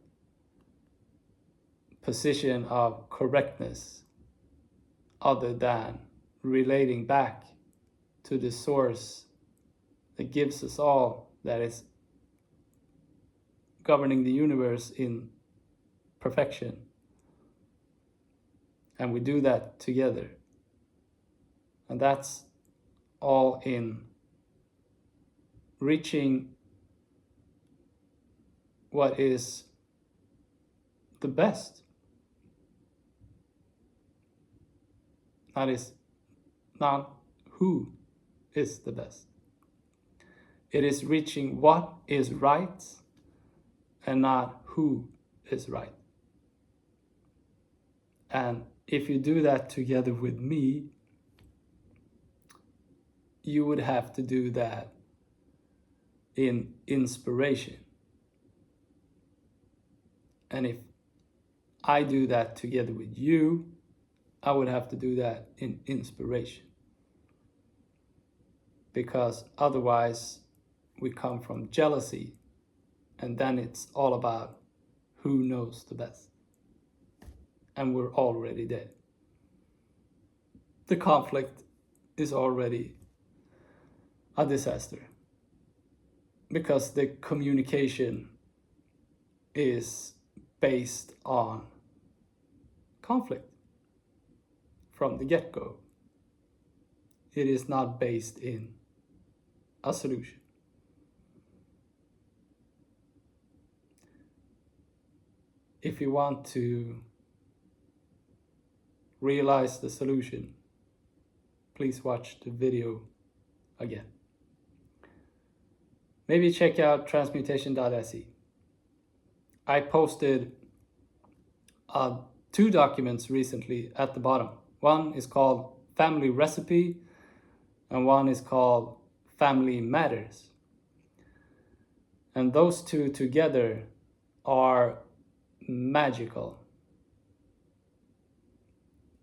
position of correctness, other than relating back to the source that gives us all, that is governing the universe in perfection. And we do that together. And that's all in reaching what is the best. That is not who is the best. It is reaching what is right and not who is right. And if you do that together with me, you would have to do that in inspiration. And if I do that together with you, I would have to do that in inspiration. Because otherwise we come from jealousy, and then it's all about who knows the best. And we're already dead. The conflict is already a disaster, because the communication is based on conflict from the get-go. It is not based in a solution. If you want to realize the solution, please watch the video again. Maybe check out transmutation.se. I posted 2 documents recently at the bottom. One is called Family Recipe, and one is called Family Matters. And those 2 together are magical.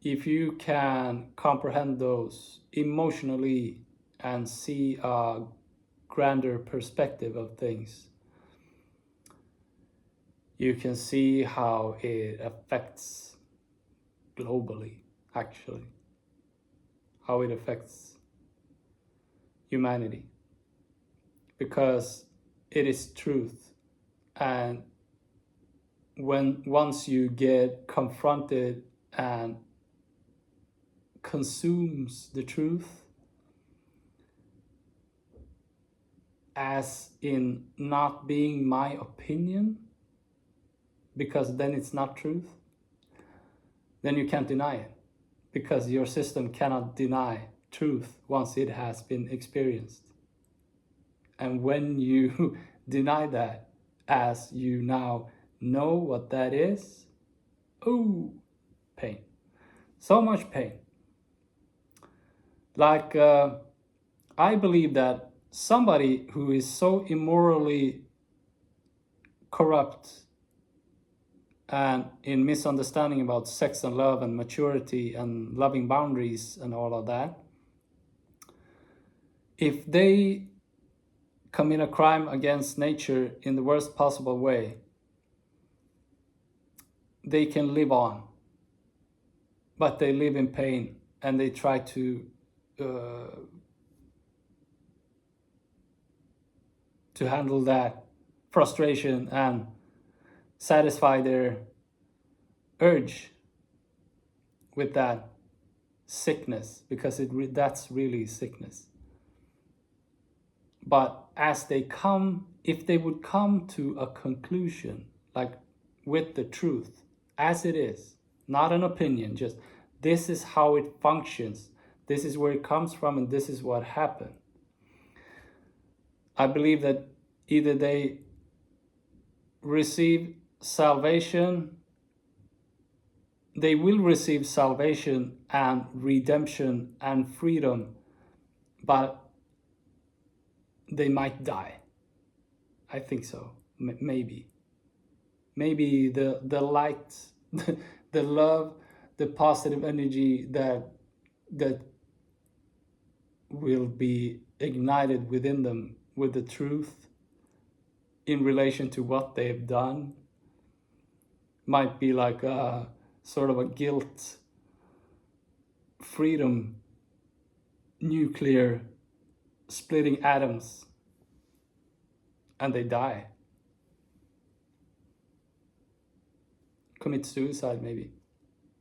If you can comprehend those emotionally and see a grander perspective of things, you can see how it affects globally, actually, how it affects humanity, because it is truth. And once you get confronted and consumes the truth, as in not being my opinion, because then it's not truth, then you can't deny it, because your system cannot deny truth once it has been experienced. And when you deny that, as you now know what that is, oh, pain. So much pain. Like, I believe that somebody who is so immorally corrupt and in misunderstanding about sex and love and maturity and loving boundaries and all of that, if they commit a crime against nature in the worst possible way, they can live on, but they live in pain, and they try to handle that frustration and satisfy their urge with that sickness, because that's really sickness. But as they come, if they would come to a conclusion, like with the truth as it is, not an opinion, just this is how it functions, this is where it comes from, and this is what happened, I believe that either they receive salvation, they will receive salvation and redemption and freedom, but they might die. I think so. Maybe the light, the love, the positive energy that will be ignited within them with the truth in relation to what they've done might be like a sort of a guilt freedom nuclear splitting atoms, and they die, commit suicide maybe,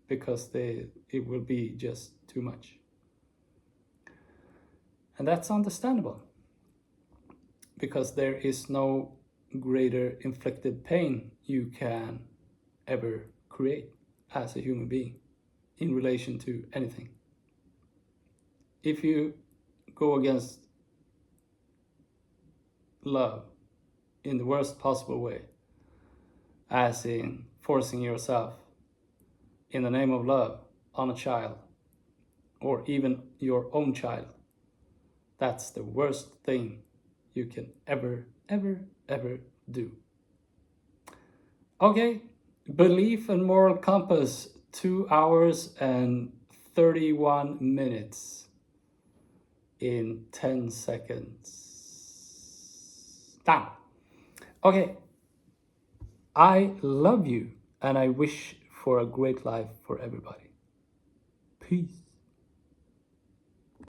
because it will be just too much. And that's understandable. because there is no greater inflicted pain you can ever create as a human being in relation to anything. If you go against love in the worst possible way, as in forcing yourself in the name of love on a child, or even your own child, that's the worst thing you can ever do. Okay, belief and moral compass, 2 hours and 31 minutes in 10 seconds. Done. Okay, I love you and I wish for a great life for everybody. Peace.